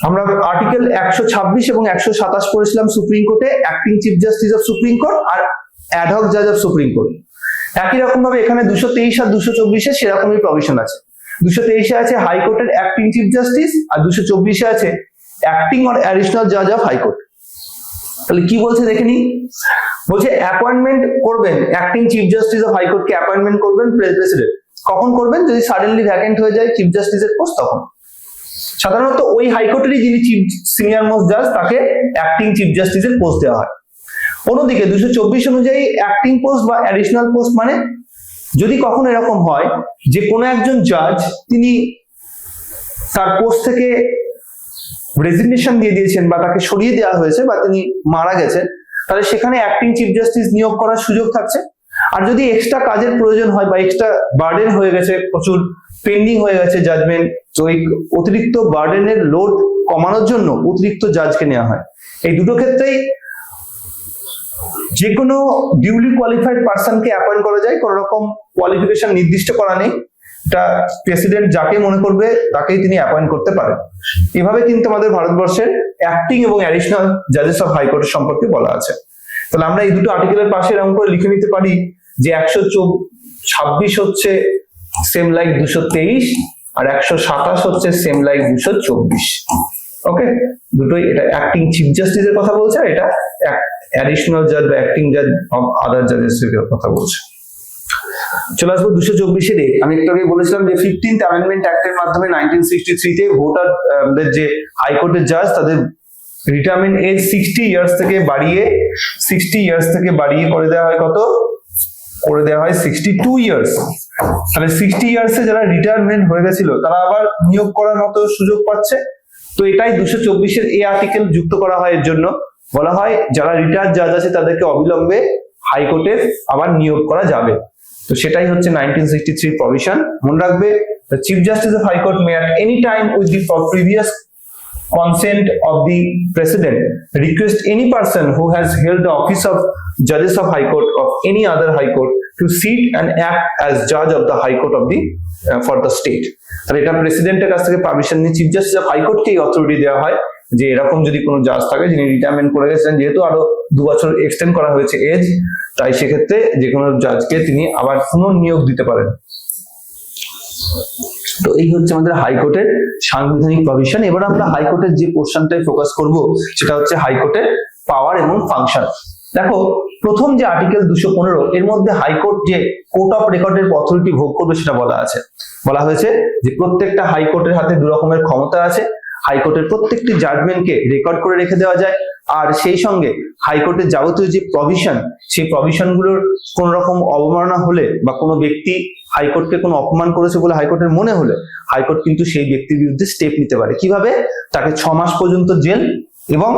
আমরা আর্টিকেল 126 এবং 127 পড়েছিলাম সুপ্রিম কোর্টে, acting chief justice of supreme court আর অ্যাডহক জাজ অফ সুপ্রিম কোর্ট। একই রকম ভাবে এখানে 223 আর 224 সেরকমই প্রভিশন আছে। 223 আছে হাইকোর্টের অ্যাক্টিং চিফ জাস্টিস আর 224 আছে অ্যাক্টিং অর অ্যাডিশনাল জাজ অফ হাইকোর্ট। তাহলে কি বলছে দেখে নি, বলছে অ্যাপয়েন্টমেন্ট করবেন অ্যাক্টিং চিফ জাস্টিস অফ হাইকোর্টকে অ্যাপয়েন্টমেন্ট করবেন প্রেসিডেন্ট। কখন করবেন? যদি সাডেনলি ভ্যাকেন্ট হয়ে যায় চিফ জাস্টিসের পোস্ট তখন। সাধারণত ওই হাইকোর্টেরই যিনি চিফ সিনিয়র মোস্ট জাজ তাকে অ্যাক্টিং চিফ জাস্টিসের পোস্ট দেওয়া হয়। অন্যদিকে 224 অনুযায়ী অ্যাক্টিং পোস্ট বা অ্যাডিশনাল পোস্ট মানে যদি কখনো এরকম হয় যে কোনো একজন জাজ তিনি তার পোস্ট থেকে রেজিগনেশন দিয়ে দিয়েছেন বা তাকে সরিয়ে দেওয়া হয়েছে বা তিনি মারা গেছেন, তাহলে সেখানে অ্যাক্টিং চিফ জাস্টিস নিয়োগ করার সুযোগ থাকছে। আর যদি এক্সট্রা কাজের প্রয়োজন হয় বা এক্সট্রা বার্ডেন হয়ে গেছে, প্রচুর পেন্ডিং হয়ে গেছে জাজমেন্ট, তো এই অতিরিক্ত বার্ডেনের লোড কমানোর জন্য অতিরিক্ত জাজকে নেওয়া হয়। এই দুটো ক্ষেত্রেই যে কোনো ডিউলি কোয়ালিফাইড পার্সনকে অ্যাপয়েন্ট করা যায়, কোন রকম কোয়ালিফিকেশন নির্দিষ্ট করা নেই, এটা প্রেসিডেন্ট যাকে মনে করবে তাকেই তিনি অ্যাপয়েন্ট করতে পারেন। এভাবে কিন্তু আমাদের ভারতবর্ষের অ্যাক্টিং এবং অ্যাডিশনাল জাজেস অফ হাইকোর্টের সম্পর্কে বলা আছে। তাহলে আমরা এই দুটো আর্টিকেলের পাশে এরকম করে লিখে নিতে পারি যে 126 হচ্ছে সেম লাইক 223 আর 127 হচ্ছে সেম লাইক 224। ওকে, দুটোই, এটা অ্যাক্টিং চিফ জাস্টিসের কথা বলছে, আর এটা অ্যাডিশনাল জাজ বা অ্যাক্টিং জাজ অফ আদার জাজেসের কথা বলছে। চলে আসবো 224 এর। আমি একটু আগে বলেছিলাম যে 15th অ্যামেন্ডমেন্ট অ্যাক্টের মাধ্যমে 1963 তে ভোটারদের যে হাইকোর্টের জাজ তাদের রিটায়ারমেন্ট এজ 60 ইয়ার্স থেকে বাড়িয়ে করে দেওয়া হয় কত? করে দেওয়া হয় 62 ইয়ার্স। তাহলে 60 ইয়ার্সে যারা রিটায়ারমেন্ট হয়ে গেছিল তারা আবার নিয়োগ করার মতো সুযোগ পাচ্ছে। তো এটাই 224 এর এই আর্টিকেল যুক্ত করা হয়। এর জন্য বলা হয় যারা রিটায়ার্ড জাজ আছে তাদেরকে অবিলম্বে হাইকোর্টে আবার নিয়োগ করা যাবে। তো সেটাই হচ্ছে 1963 প্রভিশন। মনে রাখবে, the Chief Justice of High Court may at any time with the previous consent of the President request any person who has held the office of Judges of High Court of any other High Court to sit and act as judge of the High Court of the for the state. তাহলে এটা প্রেসিডেন্টের কাছ থেকে permission নিয়ে chief justice of হাইকোর্টকে authority দেওয়া হয় যে এরকম যদি কোনো জাজ থাকে যিনি রিটায়ারমেন্ট করে গেছেন, যেহেতু আরো 2 বছর এক্সটেন্ড করা হয়েছে এজ, তাই সেক্ষেত্রে যে কোনো জাজকে তিনি আবার পুনর্নিয়োগ দিতে পারেন। তো এই হচ্ছে আমাদের হাইকোর্টের সাংবিধানিক প্রভিশন। এবার আমরা হাইকোর্টের যে পোর্শনটাই ফোকাস করব সেটা হচ্ছে হাইকোর্টের পাওয়ার এবং ফাংশন। দেখো, প্রথম যে আর্টিকেল 215 এর মধ্যে হাইকোর্ট যে কোর্ট অফ রেকর্ডের অথরিটি ভোগ করবে সেটা বলা আছে। বলা হয়েছে যে প্রত্যেকটা হাইকোর্টের হাতে 2 রকমের ক্ষমতা আছে। হাইকোর্টের প্রত্যেকটি জাজমেন্টকে রেকর্ড করে রেখে দেওয়া যায়, আর সেই সঙ্গে হাইকোর্টের যাবতীয় যে প্রভিশন, সেই প্রভিশনগুলোর কোন রকম অবমাননা হলে বা কোনো ব্যক্তি হাইকোর্টকে কোনো অপমান করেছে বলে হাইকোর্টের মনে হলে হাইকোর্ট কিন্তু সেই ব্যক্তির বিরুদ্ধে স্টেপ নিতে পারে। কিভাবে? তাকে 6 মাস পর্যন্ত জেল এবং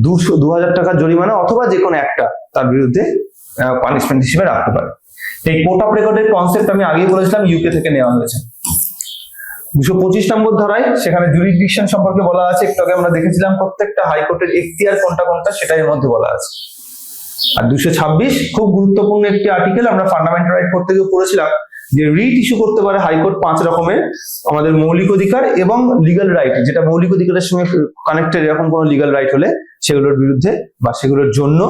2000 টাকা জরিমানা অথবা যে কোনো একটা তার বিরুদ্ধে পানিশমেন্ট হিসেবে রাখতে পারে। এই কোর্ট অফ রেকর্ডের কনসেপ্ট আমি আগেই বলেছিলাম ইউকে থেকে নেওয়া হয়েছে। 225 নম্বর ধারায় সেখানে জুরিসডিকশন সম্পর্কে বলা আছে। একটু আগে আমরা দেখেছিলাম প্রত্যেকটা হাইকোর্টের এখতিয়ার কোনটা কোনটা সেটা এর মধ্যে বলা আছে। আর 226 খুব গুরুত্বপূর্ণ একটি আর্টিকেল, আমরা ফান্ডামেন্টাল রাইট পড়তে গিয়ে পড়েছিলাম যে রিট ইস্যু করতে পারে হাইকোর্ট 5 রকমের, আমাদের মৌলিক অধিকার এবং লিগ্যাল রাইট, যেটা মৌলিক অধিকারের সঙ্গে কানেক্টেড এরকম কোনো লিগ্যাল রাইট হলে সেগুলোর বিরুদ্ধে বা সেগুলোর জন্য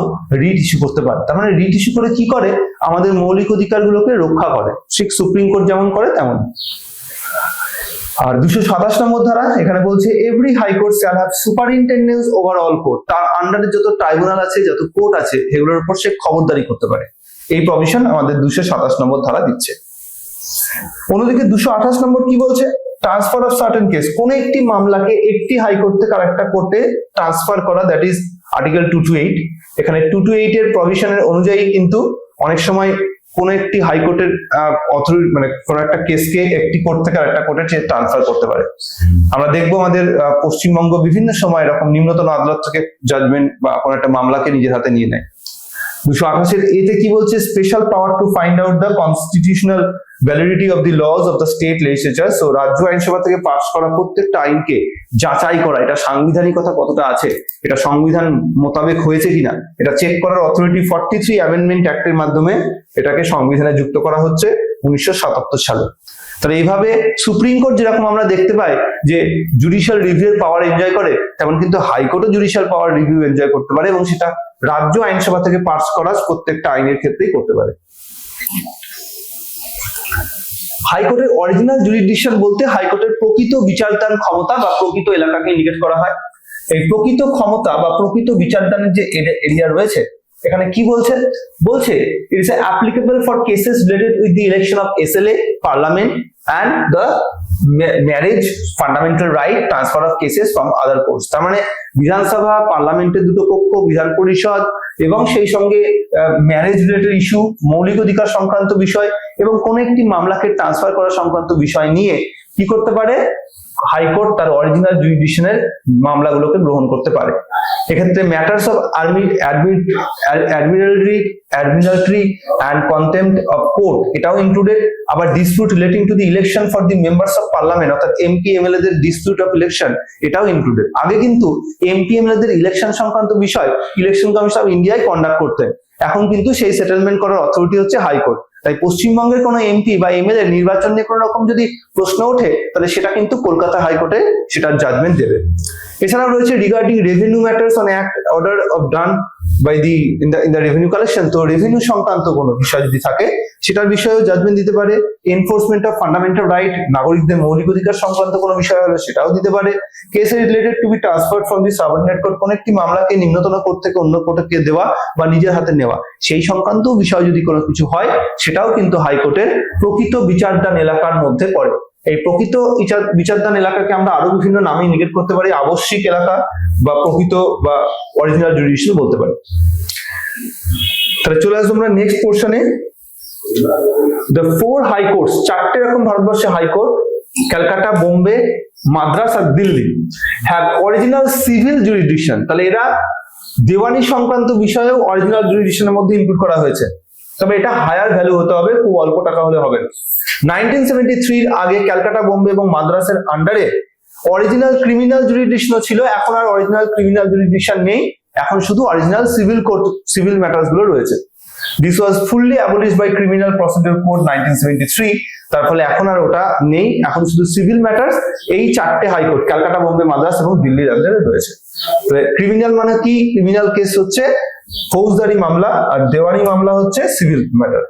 রিট ইস্যু করতে পারে। তার মানে রিট ইস্যু করে কি করে? আমাদের মৌলিক অধিকারগুলোকে রক্ষা করে, ঠিক সুপ্রিম কোর্ট যেমন করে তেমন। আর 227 নম্বর ধারা এখানে বলছে every high court shall have superintendence over all court. তার আন্ডারে যত ট্রাইব্যুনাল আছে, যত কোর্ট আছে, সেগুলোর উপর সে খবরদারি করতে পারে। এই প্রভিশন আমাদের 227 নম্বর ধারা দিচ্ছে। অন্যদিকে 228 নম্বর কি বলছে? ট্রান্সফার অফ সার্টেন কেস, কোন একটি মামলাকে একটি হাইকোর্ট থেকে আরেকটা কোর্টে ট্রান্সফার করা, দ্যাট ইজ আর্টিকেল 228। এখানে 228 এর প্রভিশনের অনুযায়ী কিন্তু অনেক সময় কোন একটি হাইকোর্টের অথরিটি মানে কোন একটা কেসকে একটি কোর্ট থেকে আরেকটা কোর্টে ট্রান্সফার করতে পারে। আমরা দেখবো আমাদের পশ্চিমবঙ্গ বিভিন্ন সময় এরকম নিম্নতম আদালত থেকে জাজমেন্ট বা কোন একটা মামলাকে নিজের হাতে নিয়ে নেয়। 228 এর এতে কি বলছে? Special power to find out the constitutional validity of the lodge of the state legislature. So রাজ্য আইনসভা থেকে পাস করা প্রত্যেকটা আইনকে যাচাই করা, এটা সাংবিধানিকতা কতটা আছে, এটা সংবিধান মোতাবেক হয়েছে কিনা, এটা চেক করার অথরিটি 43 অ্যামেন্ডমেন্ট অ্যাক্টের মাধ্যমে এটাকে সংবিধানে যুক্ত করা হচ্ছে 1977 সালে। তাহলে এইভাবে সুপ্রিম কোর্ট যেরকম আমরা দেখতে পাই যে জুডিশিয়াল রিভিউর পাওয়ার এনজয় করে, তেমন কিন্তু হাইকোর্টও জুডিশিয়াল পাওয়ার রিভিউ এনজয় করতে পারে এবং সেটা রাজ্য আইনসভা থেকে পাস করা প্রত্যেকটা আইনের ক্ষেত্রেই করতে পারে। হাইকোর্টের অরিজিনাল জুরিসডিকশন বলতে হাইকোর্টের প্রকৃত বিচারদান ক্ষমতা বা প্রকৃত এলাকাকে ইন্ডিকেট করা হয়। এই প্রকৃত ক্ষমতা বা প্রকৃত বিচারদানের যে এরিয়া রয়েছে, এখানে কি বলছে? বলছে it is applicable for cases related with the election of SLA, parliament and the marriage fundamental right, transfer of cases from other courts. তার মানে বিধানসভা, পার্লামেন্টের 2টো কক্ষ, বিধান পরিষদ এবং সেই সঙ্গে ম্যারেজ রিলেটেড ইস্যু, মৌলিক অধিকার সংক্রান্ত বিষয় এবং কোন একটি মামলাকে ট্রান্সফার করা সংক্রান্ত বিষয় নিয়ে কি করতে পারে? হাইকোর্ট তার অরিজিনাল জুরিডিকশনের মামলাগুলোকে গ্রহণ করতে পারে। এক্ষেত্রে matters of arbitrary and contempt of court এটাও ইনক্লুডেড। আবার dispute relating to the election for the members of parliament অর্থাৎ এমপি এমএলএ দের ডিসপিউট অফ ইলেকশন এটাও ইনক্লুডেড। আগে কিন্তু এমপি এমএলএ দের ইলেকশন সংক্রান্ত বিষয় ইলেকশন কমিশন অফ ইন্ডিয়ায় কন্ডাক্ট করতেন, এখন কিন্তু সেই সেটেলমেন্ট করার অথরিটি হচ্ছে হাইকোর্ট। তাই পশ্চিমবঙ্গের কোনো এমপি বা এমএলএ নির্বাচন নিয়ে কোনো রকম যদি প্রশ্ন ওঠে তাহলে সেটা কিন্তু কলকাতা হাইকোর্টে সেটার জাজমেন্ট দেবে। এছাড়াও রয়েছে regarding revenue matters on act order of done by the in the revenue collection, তো রেভিনিউ সংক্রান্ত কোনো বিষয় যদি থাকে সেটার বিষয়েও জাজমেন্ট দিতে পারে। এনফোর্সমেন্ট অফ ফান্ডামেন্টাল রাইট, নাগরিকদের মৌলিক অধিকার সংক্রান্ত কোনো বিষয় হলে সেটাও দিতে পারে। Case related to be transferred from the subordinate court, কোন একটি মামলাকে নিম্নতম কোর্ট থেকে অন্য কোর্টে দেওয়া বা নিজের হাতে নেওয়া, সেই সংক্রান্ত বিষয় যদি কোনো কিছু হয় সেটাও কিন্তু হাইকোর্টের প্রকৃত বিচারদান এলাকার মধ্যে পড়ে। এই প্রকৃত বিচারদান এলাকাকে আমরা আরো বিভিন্ন নামে ইন্ডিকেট করতে পারি, আবশ্যিক এলাকা বা প্রকৃত বা অরিজিনাল জুরিডিকশন বলতে পারি। তাহলে চলে আসবো আমরা নেক্সট পোর্শনে। দ্য ফোর হাইকোর্টস, চারটে রকম ভারতবর্ষে হাইকোর্ট, ক্যালকাটা, বোম্বে, মাদ্রাস আর Delhi, have original civil jurisdiction. তাহলে এরা দেওয়ানি সংক্রান্ত বিষয়েও অরিজিনাল জুরিডিকশনের মধ্যে ইনক্লুড করা হয়েছে, তবে এটা হায়ার ভ্যালু হতে হবে, খুব অল্প টাকা হলে হবে না। 1973 আগে ক্যালকাটা, বোম্বে এবং মাদ্রাসের আন্ডারে অরিজিনাল ক্রিমিনাল জুরিডিকশন ছিল, এখন আর অরিজিনাল ক্রিমিনাল জুরিডিকশন নেই, এখন শুধু original civil court, civil matters গুলো রয়েছে। This was fully abolished by criminal procedure code 1973, তার ফলে এখন আর ওটা নেই, এখন শুধু সিভিল ম্যাটার্স এই চারটে হাইকোর্ট ক্যালকাটা, বোম্বে, মাদ্রাস এবং দিল্লির আন্ডারে রয়েছে। ক্রিমিনাল মানে কি? ক্রিমিনাল কেস হচ্ছে ফৌজদারি মামলা আর দেওয়ানি মামলা হচ্ছে সিভিল ম্যাটার।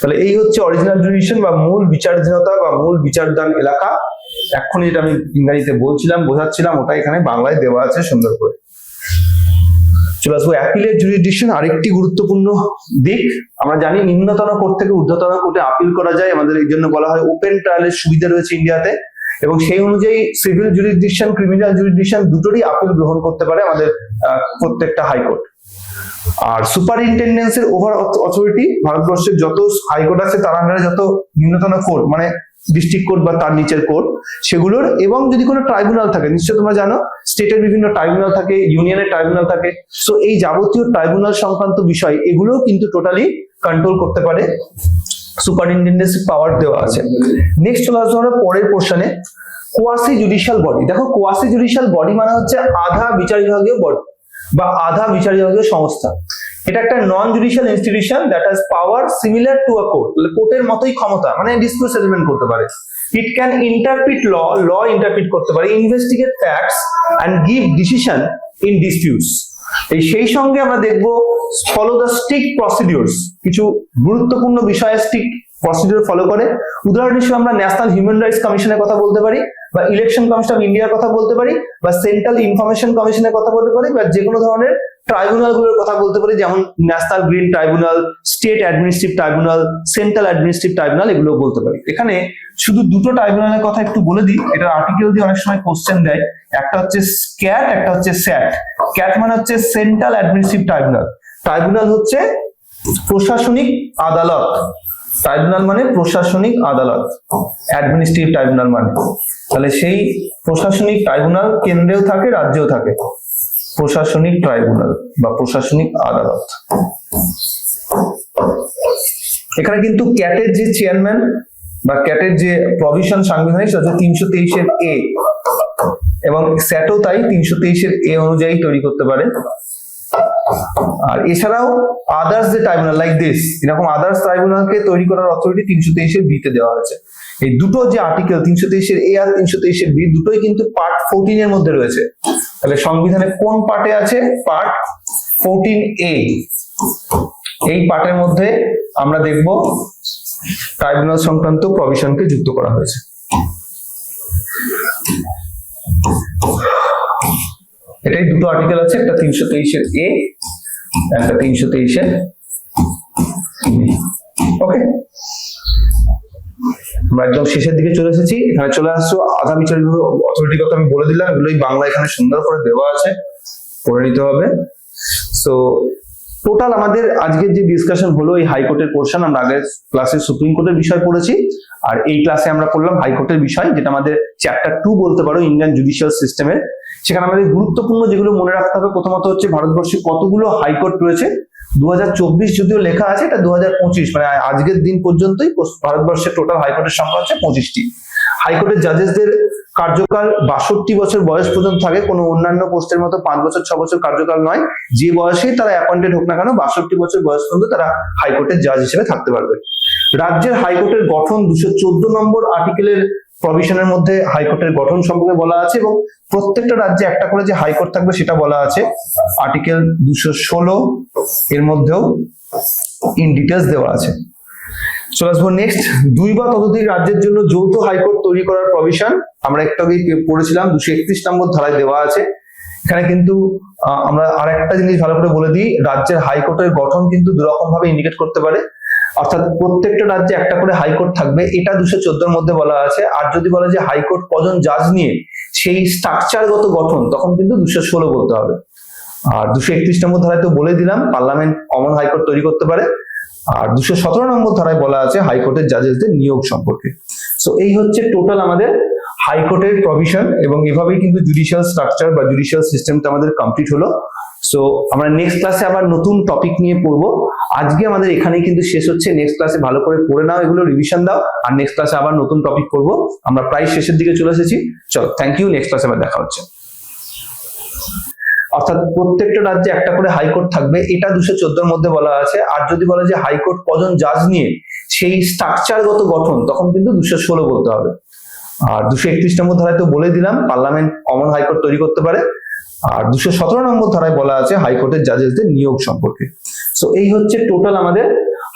তাহলে এই হচ্ছে অরিজিনাল জুরিডিকশন বা মূল বিচারাধীনতা বা মূল বিচারদান এলাকা। এখন যেটা আমি ইংরেজিতে বলছিলাম, বোঝাচ্ছিলাম, ওটা এখানে বাংলায় দেওয়া আছে সুন্দর করে। চলে আসবো অ্যাপিলের জুরিডিকশন, আরেকটি গুরুত্বপূর্ণ দিক। আমরা জানি নিম্নতম কোর্ট থেকে ঊর্ধ্বতন কোর্টে আপিল করা যায়, আমাদের এই জন্য বলা হয় ওপেন ট্রায়ালের সুবিধা রয়েছে ইন্ডিয়াতে, এবং সেই অনুযায়ী সিভিল জুরিডিকশন, ক্রিমিনাল জুরিডিকশন দুটোরই আপিল গ্রহণ করতে পারে আমাদের প্রত্যেকটা হাইকোর্ট। আর সুপারিনটেন্ডেন্সের ওভার অথরিটি, ভারতবর্ষের যত হাইকোর্ট আছে তার আন্ডারে যত নিম্নতম কোর্ট মানে ডিস্ট্রিক্ট কোর্ট বা তার নিচের কোর্ট সেগুলোর, এবং যদি কোনো ট্রাইব্যুনাল থাকে, নিশ্চয়ই তোমরা জানো স্টেটের বিভিন্ন ট্রাইব্যুনাল থাকে, ইউনিয়নের ট্রাইব্যুনাল থাকে, সো এই যাবতীয় ট্রাইব্যুনাল সংক্রান্ত বিষয় এগুলোও কিন্তু টোটালি কন্ট্রোল করতে পারে, সুপারিনটেন্ডেন্সি পাওয়ার দেওয়া আছে। নেক্সট চলে আসবো আমরা পরের পোর্শনে, কোয়াসি জুডিশিয়াল বডি। দেখো কোয়াসি জুডিশিয়াল বডি মানে হচ্ছে আধা বিচার বিভাগীয় বডি বা আধা বিচার বিভাগীয় সংস্থা। এটা একটা non judicial institution that has power similar to a court, কোর্টের মতোই ক্ষমতা, মানে ডিসপিউট সেটেলমেন্ট করতে পারে। It can interpret law interpret করতে পারে, investigate facts and give decision in disputes. সেই সঙ্গে আমরা দেখবো ফলো দ্য স্ট্রিক্ট প্রসিডিউরস, কিছু গুরুত্বপূর্ণ বিষয়ে স্ট্রিক্ট প্রসিডিউর ফলো করে। উদাহরণ হিসেবে আমরা ন্যাশনাল হিউম্যান রাইটস কমিশনের কথা বলতে পারি, বা ইলেকশন কমিশন অফ ইন্ডিয়ার কথা বলতে পারি, বা সেন্ট্রাল ইনফরমেশন কমিশনের কথা বলতে পারি, বা যে কোনো ধরনের ট্রাইব্যুনাল গুলোর কথা বলতে পারি, যেমন national green tribunal, state administrative tribunal, central administrative tribunal, এগুলো বলতে পারি। এখানে শুধু দুটো ট্রাইব্যুনালের কথা একটু বলে দিই, এটা আর্টিকেল দিয়ে অনেক সময় কোশ্চেন দেয়, একটা হচ্ছে স্ক্যাট, একটা হচ্ছে স্যাট। ক্যাট মানে হচ্ছে সেন্ট্রাল অ্যাডমিনিস্ট্রেটিভ ট্রাইব্যুনাল, ট্রাইব্যুনাল হচ্ছে প্রশাসনিক আদালত, ট্রাইব্যুনাল মানে প্রশাসনিক আদালত, অ্যাডমিনিস্ট্রেটিভ ট্রাইব্যুনাল মানে, তাহলে সেই প্রশাসনিক ট্রাইব্যুনাল কেন্দ্রেও থাকে রাজ্যেও থাকে, প্রশাসনিক ট্রাইব্যুনাল বা প্রশাসনিক আদালত। এখানে কিন্তু ক্যাটের যে চেয়ারম্যান বা ক্যাটের যে প্রভিশন সাংবিধানিক সেটা হচ্ছে 323 এ, এবং স্যাটও তাই 323 এ অনুযায়ী তৈরি করতে পারে। আর এছাড়াও আদার্স যে ট্রাইব্যুনাল লাইক দিস, এরকম আদার্স ট্রাইব্যুনালকে তৈরি করার অথরিটি 323 বি তে দেওয়া হয়েছে। এই দুটো যে আর্টিকেল 323 এ আর 323 বি দুটোই কিন্তু পার্ট 14 এর মধ্যে রয়েছে। তাহলে সংবিধানে কোন পার্টে আছে? পার্ট 14 এ। এই পার্টের মধ্যে আমরা দেখব ট্রাইব্যুনাল সংক্রান্ত প্রভিশনকে যুক্ত করা হয়েছে। এটাই দুটো আর্টিকেল আছে, একটা 323 এ, একটা 323 বি। ওকে, আমরা একদম শেষের দিকে চলে এসেছি। এখানে চলে আসছো আধা বিচার অথরিটির কথা আমি বলে দিলাম, এগুলোই বাংলা এখানে সুন্দর করে দেওয়া আছে, পড়ে নিতে হবে। সো টোটাল আমাদের আজকের যে ডিসকাশন হলো এই হাইকোর্টের পোর্শন, আমরা আগের ক্লাসে সুপ্রিম কোর্টের বিষয় পড়েছি, আর এই ক্লাসে আমরা পড়লাম হাইকোর্টের বিষয়, যেটা আমাদের চ্যাপ্টার 2 বলতে পারো ইন্ডিয়ান জুডিশিয়াল সিস্টেমের। সেখানে আমাদের গুরুত্বপূর্ণ যেগুলো মনে রাখতে হবে, প্রথমত হচ্ছে ভারতবর্ষে কতগুলো হাইকোর্ট রয়েছে। 2024 যদিও লেখা আছে, এটা 2025, মানে আজকের দিন পর্যন্তই ভারতবর্ষের টোটাল হাইকোর্টের সংখ্যা হচ্ছে 25টি। হাইকোর্টের জাজেসদের কার্যকাল 62 বছর বয়স পর্যন্ত থাকে, কোনো অন্যান্য পোস্টের মতো 5 বছর 6 বছর কার্যকাল নয়। যে বয়সে তারা অ্যাপয়েন্টেড হোক না কেন, 62 বছর বয়স পর্যন্ত তারা হাইকোর্টের জাজ হিসেবে থাকতে পারবে। রাজ্যের হাইকোর্টের গঠন 214 নম্বর আর্টিকেলের প্রভিশনের মধ্যে হাইকোর্টের গঠন সম্পর্কে বলা আছে, এবং প্রত্যেকটা রাজ্যে একটা করে যে হাইকোর্ট থাকবে সেটা বলা আছে আর্টিকেল 216 এর মধ্যেও ইন ডিটেলস দেওয়া আছে। চলে আসবো নেক্সট, 2 বা ততোধিক রাজ্যের জন্য যৌথ হাইকোর্ট তৈরি করার প্রভিশন আমরা একটু আগেই পড়েছিলাম, 231 নম্বর ধারায় দেওয়া আছে। এখানে কিন্তু আমরা আরেকটা জিনিস ভালো করে বলে দিই, রাজ্যের হাইকোর্টের গঠন কিন্তু দুরকম ভাবে ইন্ডিকেট করতে পারে, অর্থাৎ প্রত্যেকটা রাজ্যে একটা করে হাইকোর্ট থাকবে, এটা 214 এর মধ্যে বলা আছে। আর যদি বলে যে হাইকোর্ট কজন জাজ নিয়ে সেই স্ট্রাকচারগত গঠন, তখন কিন্তু 216 বলতে হবে। আর 231 নম্বর ধারায় তো বলে দিলাম পার্লামেন্ট কমন হাইকোর্ট তৈরি করতে পারে। আর 217 নম্বর ধারায় বলা আছে হাইকোর্টের জাজেসদের নিয়োগ সম্পর্কে। সো এই হচ্ছে টোটাল আমাদের হাইকোর্টের প্রভিশন, এবং এভাবেই কিন্তু জুডিশিয়াল স্ট্রাকচার বা জুডিশিয়াল সিস্টেমটা আমাদের কমপ্লিট হলো। সো আমরা নেক্সট ক্লাসে আবার নতুন টপিক নিয়ে পড়বো। আজকে আমাদের এখানেই কিন্তু শেষ হচ্ছে, নেক্সট ক্লাসে ভালো করে পড়ে নাও, এগুলো রিভিশন দাও, আর নেক্সট ক্লাসে আবার নতুন টপিক পড়বো। আমরা প্রায় শেষের দিকে চলে এসেছি, চলো থ্যাংক ইউ, নেক্সট ক্লাসে আবার দেখা হচ্ছে। অর্থাৎ প্রত্যেকটা রাজ্যে একটা করে হাইকোর্ট থাকবে, এটা 214 এর মধ্যে বলা আছে। আর যদি বলে যে হাইকোর্ট কজন জাজ নিয়ে সেই স্ট্রাকচারগত গঠন, তখন কিন্তু 216 বলতে হবে। আর 231 নম্বর ধারায় তো বলে দিলাম পার্লামেন্ট কমন হাইকোর্ট তৈরি করতে পারে। আর 217 নম্বর ধারায় বলা আছে হাইকোর্টের জাজেসদের নিয়োগ সম্পর্কে। সো এই হচ্ছে টোটাল আমাদের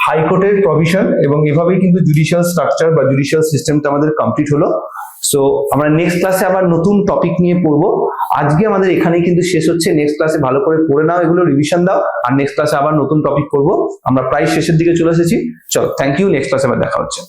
হাইকোর্টের প্রভিশন, এবং এভাবেই কিন্তু জুডিশিয়াল স্ট্রাকচার বা জুডিশিয়াল সিস্টেমটা আমাদের কমপ্লিট হলো। সো আমরা নেক্সট ক্লাসে আবার নতুন টপিক নিয়ে পড়বো। আজকে আমাদের এখানেই কিন্তু শেষ হচ্ছে, নেক্সট ক্লাসে ভালো করে পড়ে নাও, এগুলো রিভিশন দাও, আর নেক্সট ক্লাসে আবার নতুন টপিক পড়বো। আমরা প্রায় শেষের দিকে চলে এসেছি, চলো থ্যাংক ইউ, নেক্সট ক্লাসে আবার দেখা হচ্ছে।